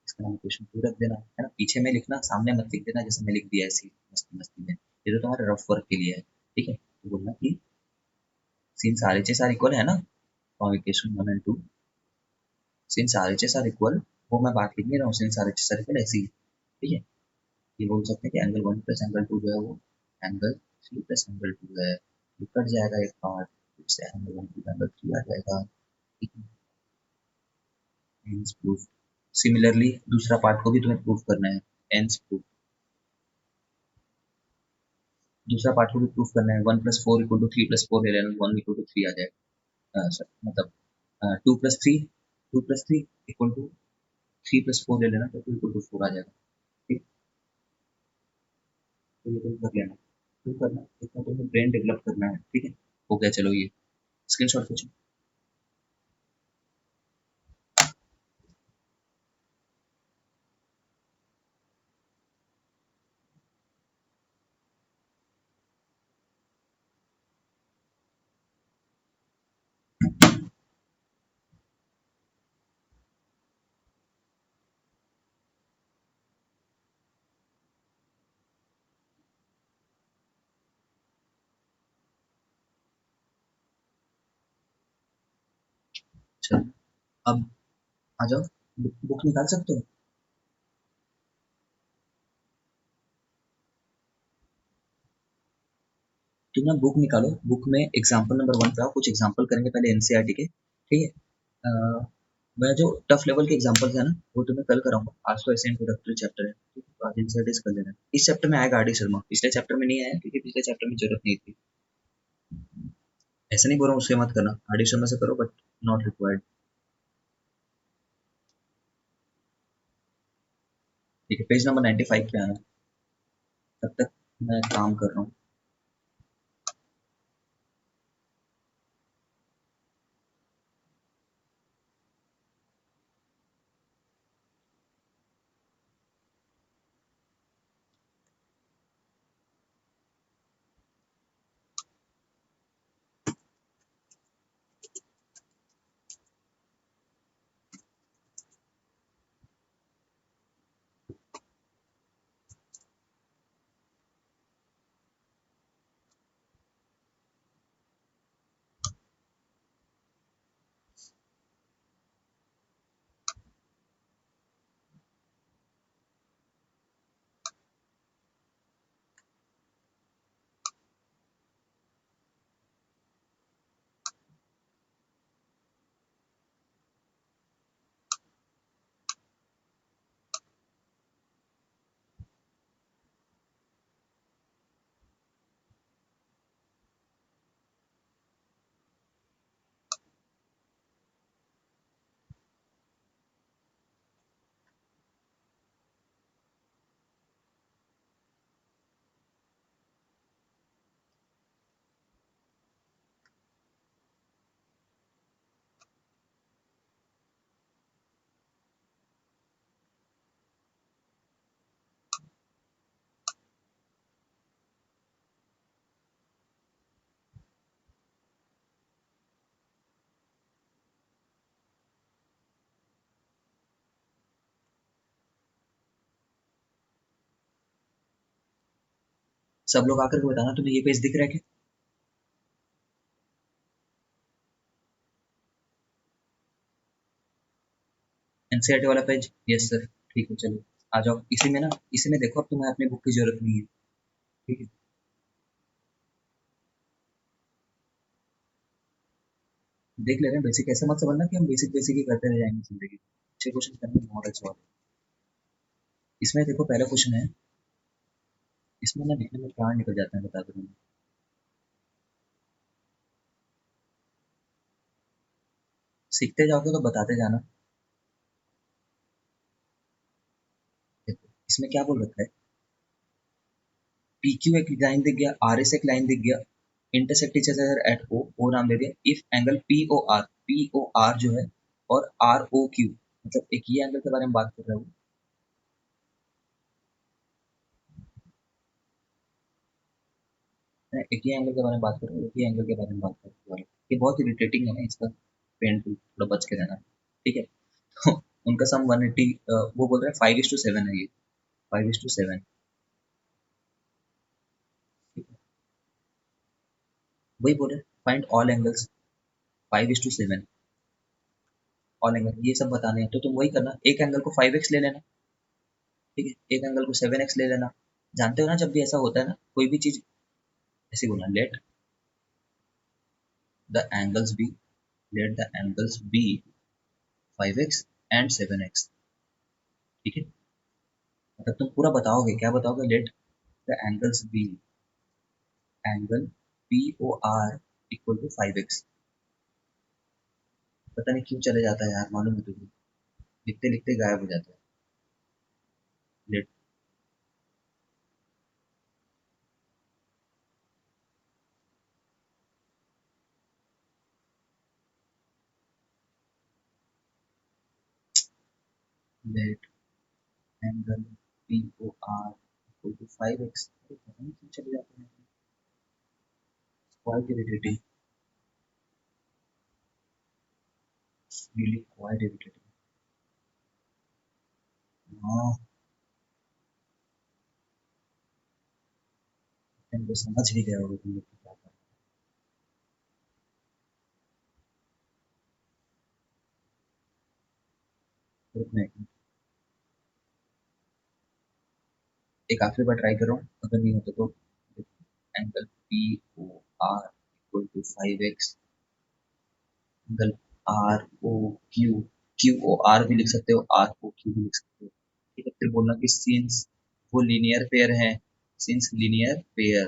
इसका नाम इक्वेशन 2 रख देना, है ना। पीछे में लिखना, सामने मत लिख देना जैसे मैं लिख दिया ऐसी मस्ती मस्ती में, ये तो तुम्हारे रफ वर्क के लिए है, ठीक है। तो बोलना कि सिंस आरएचएस आर इक्वल है ना, from equation 1 and 2 since RHS are equal, वो मैं बात लिख नहीं रहा हूँ, सिंस आरएचएस आर इक्वल ऐसी, ठीक है। ये बोल सकते हैं कि एंगल 1 प्लस एंगल 2 जो है वो एंगल 3 प्लस एंगल 2 है, ये कट जाएगा एक पार्ट, फिर से एंगल 1 प्लस एंगल 3 आ जाएगा, ठीक है। Hence proof. सिमिलरली दूसरा पार्ट को भी तुम्हें प्रूफ करना है, हेंस प्रूफ। दूसरा पार्ट को भी प्रूफ करना है, 1 प्लस 4 इक्वल टू 3 प्लस 4 ले लेना, 1 इक्वल टू 3 आ जाएगा, मतलब 2 plus 3, 2 plus 3 equal to 3 plus 4 ले लेना तो 2 इक्वल टू 4 आ जाएगा, ठीक। तो ये तुम कर लेना, तुम करना, इतना तुम्हें ब्रेन डेवलप करना है, ठीक है। हो गया, चलो ये स्क्रीनशॉट खींचो। चलो अब आ जाओ, बुक निकाल सकते हो। तुम ना बुक निकालो, बुक में एग्जाम्पल नंबर 1 पे आओ, कुछ एग्जाम्पल करेंगे पहले एनसीईआरटी के, ठीक है। मैं जो टफ लेवल के एग्जाम्पल्स है ना वो तुम्हें कल कराऊंगा, आज तो ऐसे इंट्रोडक्टरी चैप्टर है, ठीक है, तो आज एनसीईआरटी कर लेना। इस चैप्टर में आएगा आर डी शर्मा, पिछले चैप्टर में नहीं आया क्योंकि पिछले चैप्टर में जरूरत नहीं थी। ऐसा नहीं बोल रहा हूँ उससे मत करना, आर डी शर्मा से करो बट नॉट रिक्वायर्ड, ठीक है। पेज नंबर 95 पे आना, तब तक मैं काम कर रहा हूँ। सब लोग आकर के बताना तुम्हें ये पेज दिख रहा है क्या, एनसीईआरटी वाला पेज। यस सर, ठीक है, चलो आ जाओ। इसी में ना, इसी में देखो अब तुम्हें अपने बुक की जरूरत नहीं है, ठीक है। देख ले रहे हैं बेसिक, ऐसा मत समझना कि हम बेसिक बेसिक ही करते रह जाएंगे जिंदगी, अच्छे क्वेश्चन करने में बहुत अच्छा होता है। इसमें देखो पहला क्वेश्चन है, इसमें ना लिखने में प्राण निकल जाते हैं, बता दो मैं। सीखते जाओगे तो बताते जाना। देखो इसमें क्या बोल रखा है, पी क्यू एक लाइन दिख गया, आर एस एक लाइन दिख गया, intersect each other at O, O नाम दे दिया। If angle P O R जो है और आर ओ क्यू मतलब एक ये एंगल के बारे में बात कर रहा हूँ। मैं एक ही एंगल के बारे में बात कर रहा हूँ, एक ही एंगल के बारे में बात कर रहा हूँ। ये बहुत इरिटेटिंग है ना इसका, पेन टूल थोड़ा बच के रहना। ठीक है। तो उनका सम 180, वो बोल रहे हैं 5:7 है ये, 5:7। वही बोल रहे हैं find all angles 5:7, all angle ये सब बताने हैं। तो तुम वही करना, एक एंगल को 5x ले लेना, ठीक है, एक एंगल को 7x ले लेना। जानते हो ना, जब भी ऐसा होता है ना कोई भी चीज, ऐसे बोलना, the angles be let the angles be 5x and 7x। ठीक है। मतलब तुम पूरा बताओगे, क्या बताओगे, let the angles be, angle P O R equal to 5x। पता नहीं क्यों चले जाता है यार, मालूम है तुझे, लिखते लिखते गायब हो जाता है। Let let angle P O R equal to 5x। पता नहीं क्यों चले जाते हैं, quite irritating, really quite irritating. हाँ, तुम समझ ही गए होगे तुम लोग क्या कर रहे हो। मैं एक आखिरी बार ट्राई कर रहा हूँ, अगर नहीं होता तो angle P O R equal to 5x, angle R O Q, Q O R भी लिख सकते हो, आर ओ क्यू भी लिख सकते हो। ठीक है, फिर बोलना कि सिंस वो लीनियर पेयर है, सिंस लीनियर पेयर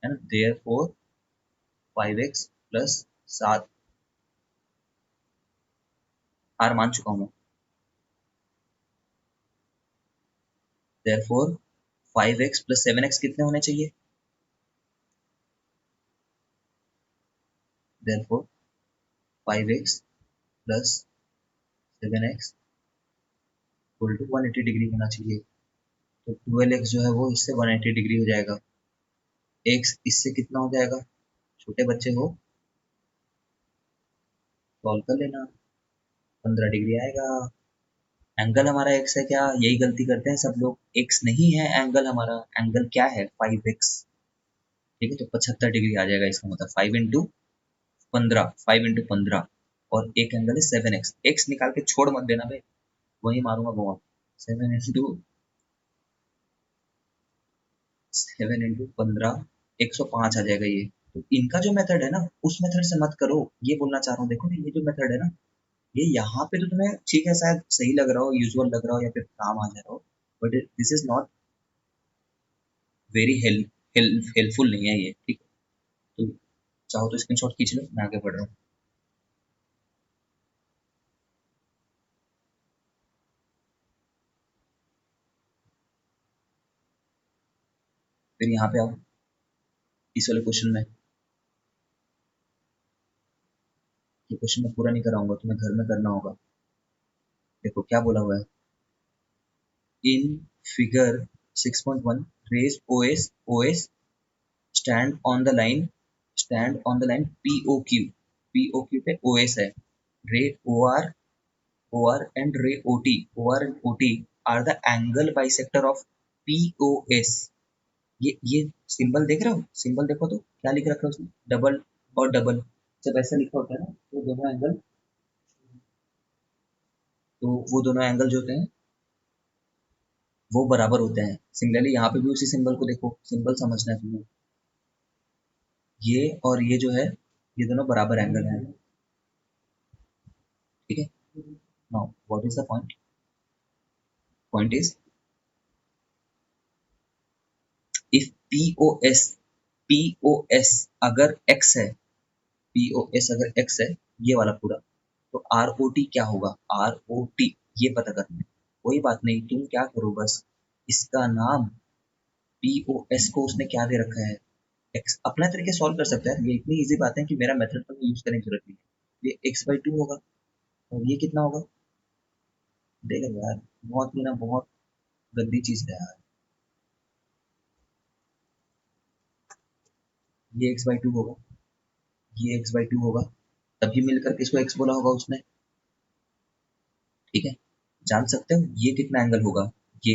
है ना, देयरफॉर 5x प्लस 7, हार मान चुका हूँ मैं, देयरफॉर 5x प्लस 7x कितने होने चाहिए, therefore 5x plus 7x equal to 180 degree होना चाहिए। तो 12x जो है वो इससे 180 डिग्री हो जाएगा, x इससे कितना हो जाएगा, छोटे बच्चे हो, सॉल्व कर लेना, 15 डिग्री आएगा। एंगल हमारा x है क्या, यही गलती करते हैं सब लोग, x नहीं है एंगल हमारा, एंगल क्या है, 5x। ठीक है, तो 75 डिग्री आ जाएगा, इसका मतलब 5 इंटू 15, 5 इंटू 15, और एक एंगल है 7x, x निकाल के छोड़ मत देना भाई, वही मारूंगा बहुत। 7 इंटू 15, 105 आ जाएगा ये। तो इनका जो मेथड है ना, उस मेथड से मत करो, ये बोलना चाह रहा हूँ। देखो ना, ये जो मेथड है ना, ये यहाँ पे तो तुम्हें ठीक है, शायद सही लग रहा हो, यूजुअल लग रहा हो, या फिर काम आ जा रहा हो, but this is not very helpful नहीं है ये। ठीक है, तो चाहो तो स्क्रीनशॉट खींच लो, मैं आगे बढ़ रहा हूँ। फिर यहाँ पे आओ, इस वाले क्वेश्चन में, ये क्वेश्चन मैं पूरा नहीं कराऊंगा, तुम्हें घर में करना होगा। देखो क्या बोला हुआ है, in figure 6.1 rays OS stand on the line, stand on the line POQ, POQ पे OS है, ray OR and ray OR and OT are the angle bisector of POS। ये सिंबल देख रहे हो, सिंबल देखो तो क्या लिख रखा है उसने, डबल और डबल, जब ऐसा लिखा होता है ना, तो दोनों एंगल, तो वो दोनों एंगल जो होते हैं वो बराबर होते हैं। सिमिलरली यहाँ पे भी उसी सिंबल को देखो, सिंबल समझना है तुम्हें, ये और ये जो है, ये दोनों बराबर एंगल हैं। ठीक है, now what is the point, point is, if POS अगर x है, पीओएस अगर x है, ये वाला पूरा, तो आरओटी क्या होगा, आरओटी ये पता करना है। कोई बात नहीं, तुम क्या करो बस, इसका नाम, पीओएस को उसने क्या दे रखा है, x, अपना तरीके सॉल्व कर सकता है, ये इतनी इजी बात है कि मेरा मेथड तो यूज करने की जरूरत नहीं है। ये x/2 होगा, और ये कितना होगा, देख लो यार, बहुत ही ना, बहुत गंदी चीज है यार। ये एक्स बाई टू होगा, ये एक्स बाई टू होगा, तभी मिलकर किसको एक्स बोला होगा उसने। ठीक है, जान सकते हो ये कितना एंगल होगा, ये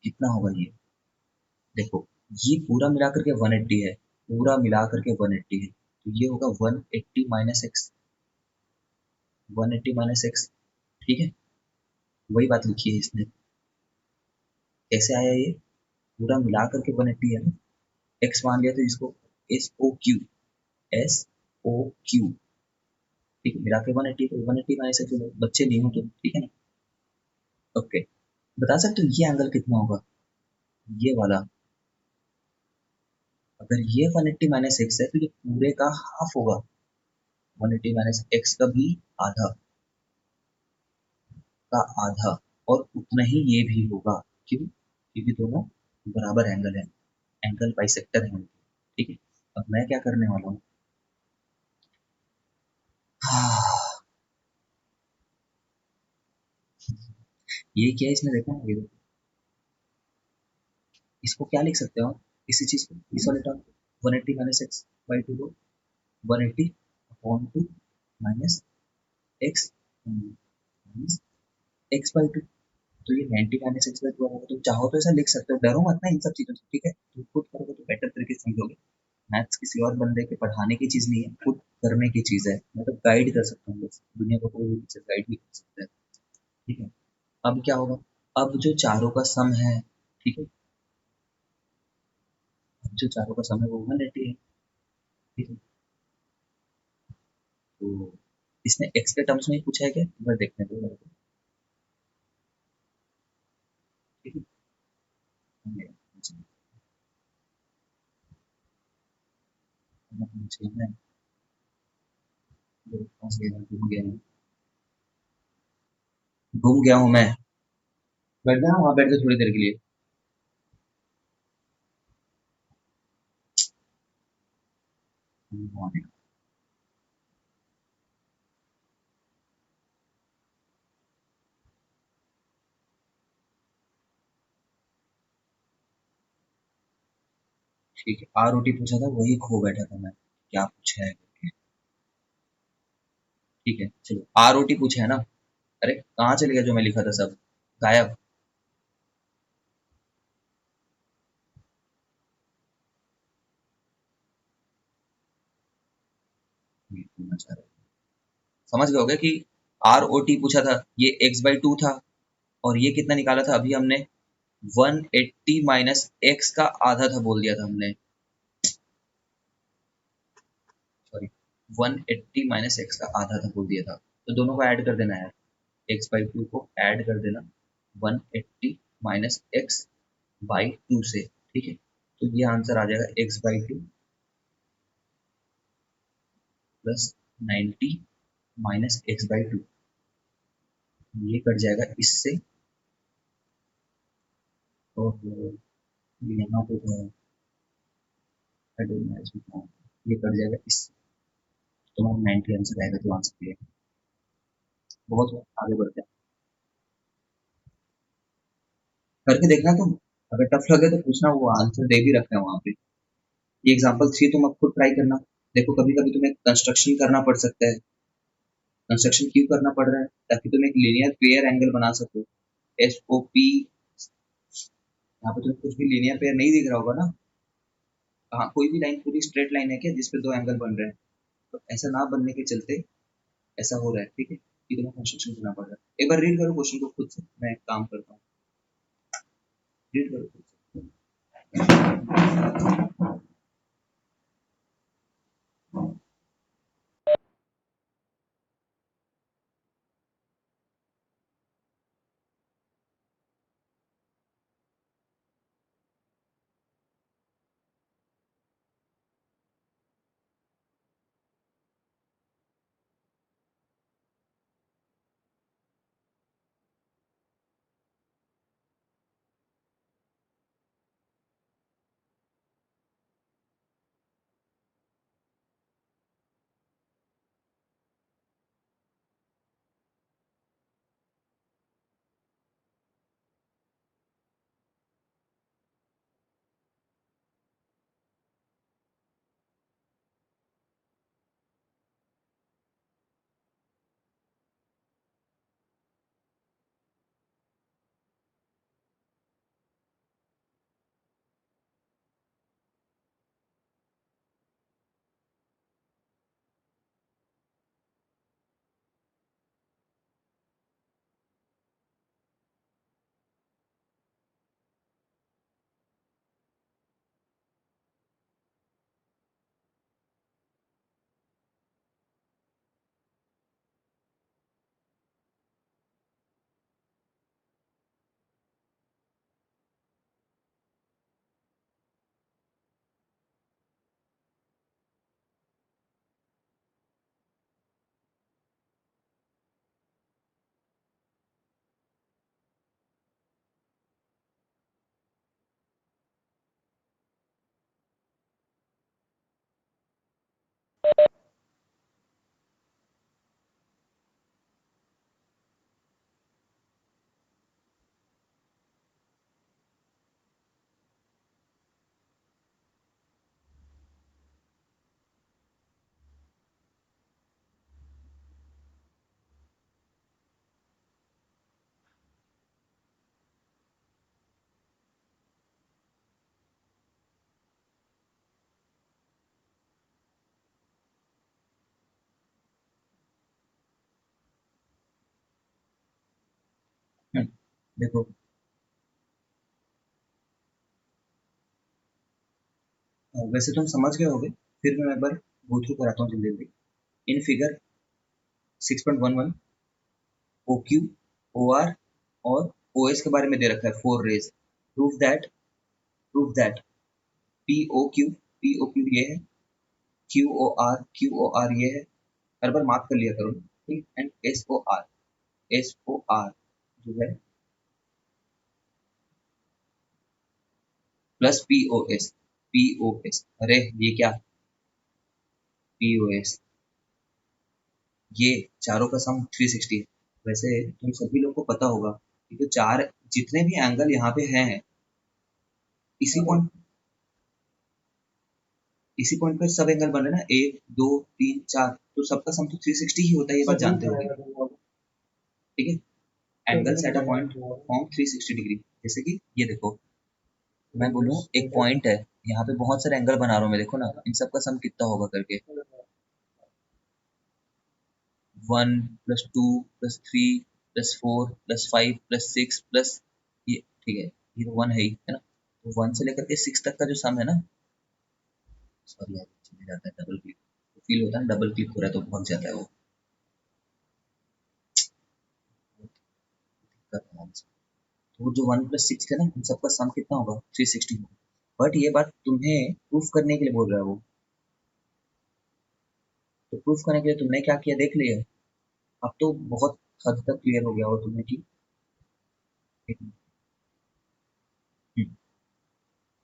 कितना होगा ये, देखो, ये पूरा मिला करके 180 है, पूरा मिला करके 180 है, तो ये होगा 180 माइनस एक्स, 180 माइनस एक्स। ठीक है, वही बात लिखी है इसने। कैसे आया ये, पूरा मिला करके 180 है ना, एक्स मान लिया तो इसको S O Q, S O Q, ठीक है, मिला के 180, तो 180 माइनस एक्स, बच्चे नहीं हो तो, ठीक है ना। ओके, बता सकते हो ये एंगल कितना होगा, ये वाला, अगर ये 180 माइनस एक्स है तो ये पूरे का हाफ होगा, 180 माइनस एक्स का भी आधा, का आधा, और उतना ही ये भी होगा। क्यों, क्योंकि दोनों बराबर एंगल है, एंगल बाइसेक्टर है। ठीक है, अब मैं क्या करने वाला हूँ, ये क्या है इसमें, देखो ये देखो। इसको क्या लिख सकते हो आप? इसी चीज को, इस वाले टर्म को 180 माइनस एक्स बाई टू को 180 upon two minus x minus x by two, तो ये 90 माइनस एक्स बाई टू होगा। तो चाहो तो ऐसा लिख सकते हो, डरो मत ना इन सब चीजों से, ठीक है, तुम खुद करोगे तो बेटर तरीके से समझोगे। मैथ्स किसी और बंदे के पढ़ाने की चीज नहीं है, खुद करने की चीज है। मैं तो गाइड कर सकता हूँ बस, दुनिया को कोई भी टीचर गाइड भी कर सकता है। ठीक है, अब क्या होगा, अब जो चारों का सम है, ठीक है, अब जो चारों का सम है वो 180 है। ठीक है, तो इसने एक्स के टर्म्स में ही पूछा है क्या, एक बार देखने दो मेरे को। ठीक है, मुझे मुझे मैं फंस गया, घूम गया हूँ मैं। बैठ जाना वहां, बैठ जा थोड़ी देर के लिए। ठीक है, आर ओ टी पूछा था, वही खो बैठा था मैं, क्या पूछा है करके। ठीक है, चलो आर ओ टी पूछा है ना। अरे कहाँ चले गया जो मैं लिखा था सब, गायब। ये पूछना चाह रहे थे। समझ गए होगे कि आर ओ टी पूछा था, ये एक्स बाई टू था, और ये कितना निकाला था अभी हमने, 180 माइनस एक्स का आधा था बोल दिया था हमने, सॉरी, 180 माइनस एक्स का आधा था बोल दिया था, तो दोनों को ऐड कर देना है, एक्स बाई टू को ऐड कर देना 180 माइनस एक्स बाई टू से। ठीक है, तो ये आंसर आ जाएगा x by two plus 90 minus x by two, ये कट जाएगा इससे, और यहाँ पे जो है ये कट जाएगा इससे, तो हमारा 90 आंसर आएगा, तो आंसर ये बहुत आगे बढ़ते हैं। करके देखना तुम, अगर टफ लगे तो पूछना, वो आंसर दे भी रखते हैं वहां पे। ये एग्जांपल 3 तुम अब खुद ट्राई करना, देखो कभी कभी तुम्हें कंस्ट्रक्शन करना पड़ सकता है। कंस्ट्रक्शन क्यों करना पड़ रहा है, ताकि तुम एक लीनियर पेयर एंगल बना सको, एस ओ पी। यहाँ पे तुम्हें कुछ भी लीनियर पेयर नहीं दिख रहा होगा ना, कहाँ कोई भी लाइन पूरी स्ट्रेट लाइन है क्या जिसपे दो एंगल बन रहे हैं, तो ऐसा ना बनने के चलते ऐसा हो रहा है। ठीक है, कि तुम्हें कंस्ट्रक्शन करना पड़ रहा है। एक बार रीड करो क्वेश्चन को खुद से, मैं एक काम करता हूँ, रीड करो खुद से। देखो वैसे तुम समझ गए होगे, फिर मैं एक बार गो थ्रू कराता हूँ जल्दी जल्दी। In figure 6.11 O Q, O R और ओ एस के बारे में दे रखा है, four rays. Proof that P O Q ये है, क्यू ओ आर ये है, हर बार मार्क कर लिया करो, ठीक। एंड एस ओ आर जो है प्लस पी ओ एस। अरे ये क्या, पी ओ एस, ये चारों का सम 360 है। वैसे तुम सभी लोग को पता होगा कि जो चार जितने भी एंगल यहाँ पे हैं, इसी पॉइंट इसी पॉइंट पे सब एंगल बन रहे हैं ना, एक दो तीन चार, तो सबका सम तो 360 ही होता है, ये बात जानते होगे, ठीक है। Angles at a point form 360 degree. जैसे कि ये देखो, मैं बोलूँ एक पॉइंट है, यहाँ पे बहुत सारे एंगल बना रहा हूँ मैं, देखो ना इन सबका सम कितना होगा करके, 1 + 2 + 3 + 4 + 5 + 6 प्लस ये, ठीक है, ये तो 1 है ना, तो 1 से लेकर के 6 तक का जो सम है ना, सॉरी यार चले जाता है डबल क्लिक, फील होता है डबल क्लिक हो रहा है तो भाग जाता है वो, दिक्कत है हमसे। तो जो 1 + 6 है ना, इन सबका सम कितना होगा, 360 होगा। बट ये बात तुम्हें प्रूफ करने के लिए बोल रहा है वो, तो प्रूफ करने के लिए तुमने क्या किया देख लिया, अब तो बहुत हद तक क्लियर हो गया हो तुम्हें कि हम्म,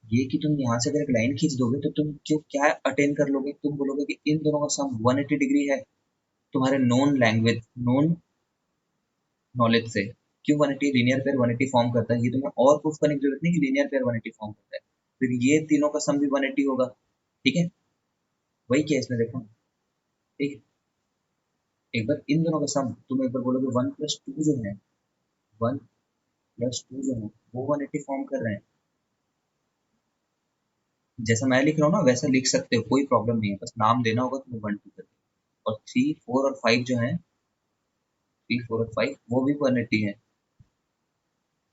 ये कि तुम यहाँ से अगर एक लाइन खींच दोगे तो तुम जो क्या अटेन कर लोगे, तुम बोलोगे कि इन दोनों का सम 180 डिग्री है, तुम्हारे नोन लैंग्वेज, नोन नॉलेज से। क्यों 180, लीनियर पेयर 180 फॉर्म करता है, ये तुम्हें और प्रूफ करने की जरूरत नहीं कि लीनियर पेयर 180 फॉर्म करता है, फिर ये तीनों का सम भी 180 होगा, ठीक है। वही किया इसने, देखो, ठीक है। एक बार इन दोनों का सम तुम एक बार बोलोगे, 1 + 2 जो है, 1 + 2 जो है वो 180 फॉर्म कर रहे हैं। जैसा मैं लिख रहा हूँ ना वैसा लिख सकते हो, कोई प्रॉब्लम नहीं है, बस नाम देना होगा तुम्हें 1 2 करके। और 3 4 और 5 जो है, 3 4 और 5 वो भी 180 है,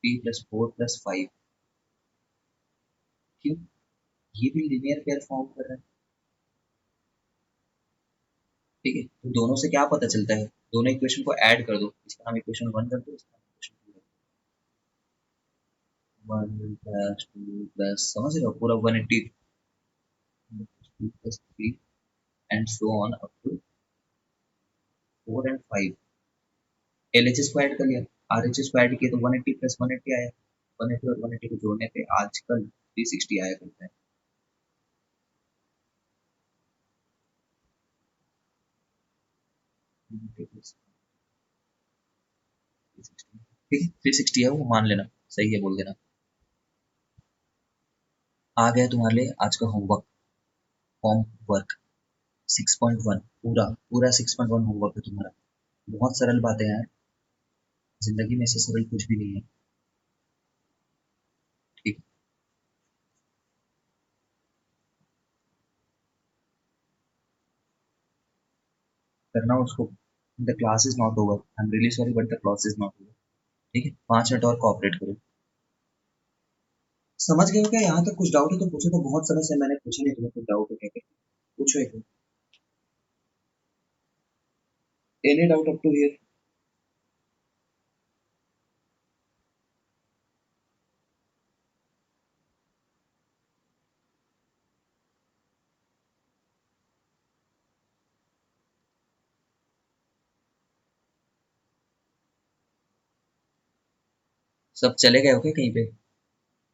3 + 4 + 5, क्यों, ये भी लीनियर पेयर फॉर्म कर रहे हैं, ठीक है। तो दोनों से क्या पता चलता है, दोनों इक्वेशन को ऐड कर दो, इसका नाम इक्वेशन 1 कर दो, इसका नाम इक्वेशन 2 1 + 2 + समझ रहे हो, पूरा 180, 2 + 3 and so on up to 4 और 5। एल एच एस को ऐड कर लिया, आर एच एस को ऐड किया तो 180 + 180 आया, 180 और 180 को जोड़ने पे आजकल 360 आया करता है, ठीक है, 360 है वो, मान लेना, सही है बोल देना। आ गया तुम्हारे लिए आज का होमवर्क, फॉर्म वर्क 6.1, पूरा पूरा 6.1 होमवर्क है तुम्हारा। बहुत सरल बातें हैं, जिंदगी में से सरल कुछ भी नहीं है, ठीक। करना उसको, the class is not over, I am really sorry but the class is not over, ठीक है, 5 मिनट और कोऑपरेट करो। समझ गए हो क्या, यहाँ तक कुछ डाउट है तो पूछो, तो बहुत समय से मैंने पूछा नहीं तुम्हें कुछ डाउट है क्या, पूछो एक, any doubt up to here. सब चले गए हो क्या कहीं पे,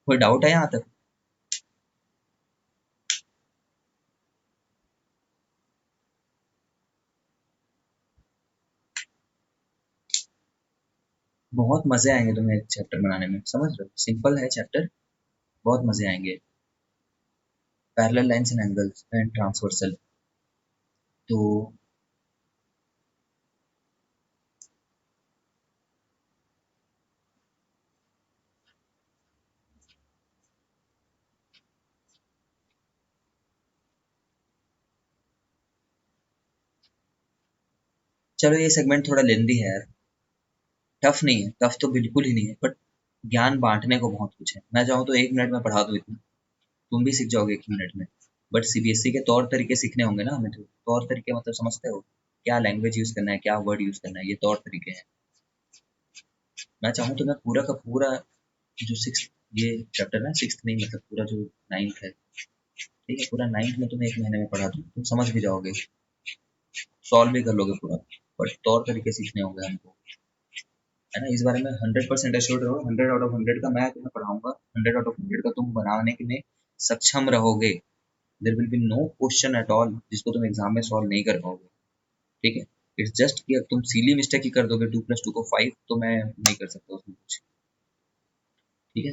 कोई डाउट है यहाँ तक। बहुत मजे आएंगे तुम्हें चैप्टर बनाने में, समझ रहे हो, सिंपल है चैप्टर, बहुत मजे आएंगे। Parallel lines and angles and transversal, तो चलो ये सेगमेंट थोड़ा लेंदी है यार, टफ नहीं है, टफ तो बिल्कुल ही नहीं है, बट ज्ञान बांटने को बहुत कुछ है। मैं चाहूँ तो 1 मिनट में पढ़ा दूँ इतना, तुम भी सीख जाओगे 1 मिनट में। बट सीबीएसई के तौर तरीके सीखने होंगे ना हमें, तो तौर तरीके मतलब समझते हो, क्या लैंग्वेज यूज करना है, क्या वर्ड यूज करना है, ये तौर तरीके हैं। मैं चाहूँ तो मैं पूरा का पूरा जो सिक्स ये चैप्टर ना, सिक्स नहीं मतलब पूरा जो 9th है, ठीक है, पूरा 9th में तुम्हें 1 महीने में पढ़ा दूँ, तुम समझ भी जाओगे, सॉल्व भी कर लोगे पूरा। बट तौर तरीके सीखने होंगे हमको, है ना। इस बारे में 100% एश्योर्ड रहो, 100 आउट ऑफ 100 का मैं तुम्हें पढ़ाऊंगा, 100 आउट ऑफ 100 का तुम बनाने के में सक्षम रहोगे। There will be no question at all जिसको तुम एग्जाम में सॉल्व नहीं कर पाओगे, ठीक है। इट्स जस्ट कि अब तुम सीली मिस्टेक ही कर दोगे 2+2 को 5, तो मैं नहीं कर सकता उसमें कुछ, ठीक है।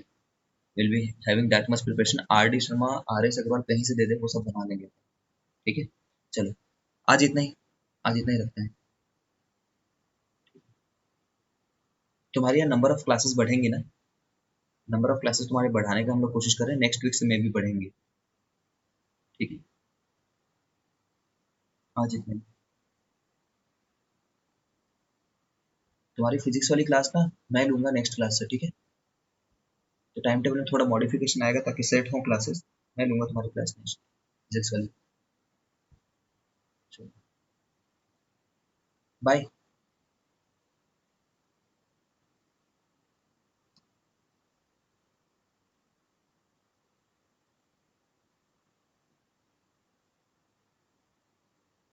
Will be having that much preparation. R D Sharma, R S Agarwal कहीं से दे दे, वो सब बना लेंगे, ठीक है। चलो, आज इतना ही, आज इतना ही रखते हैं। तुम्हारे यहाँ नंबर ऑफ क्लासेस बढ़ेंगे ना, नंबर ऑफ क्लासेस तुम्हारे बढ़ाने का हम लोग कोशिश कर रहे हैं, नेक्स्ट वीक से मे भी बढ़ेंगे, ठीक है। आज इतना ही। तुम्हारी फिजिक्स वाली क्लास ना मैं लूंगा नेक्स्ट क्लास से, ठीक है। तो टाइम टेबल में थोड़ा मॉडिफिकेशन आएगा ताकि सेट हो क्लासेस, मैं लूंगा तुम्हारी क्लास नेक्स्ट फिजिक्स वाली। बाय।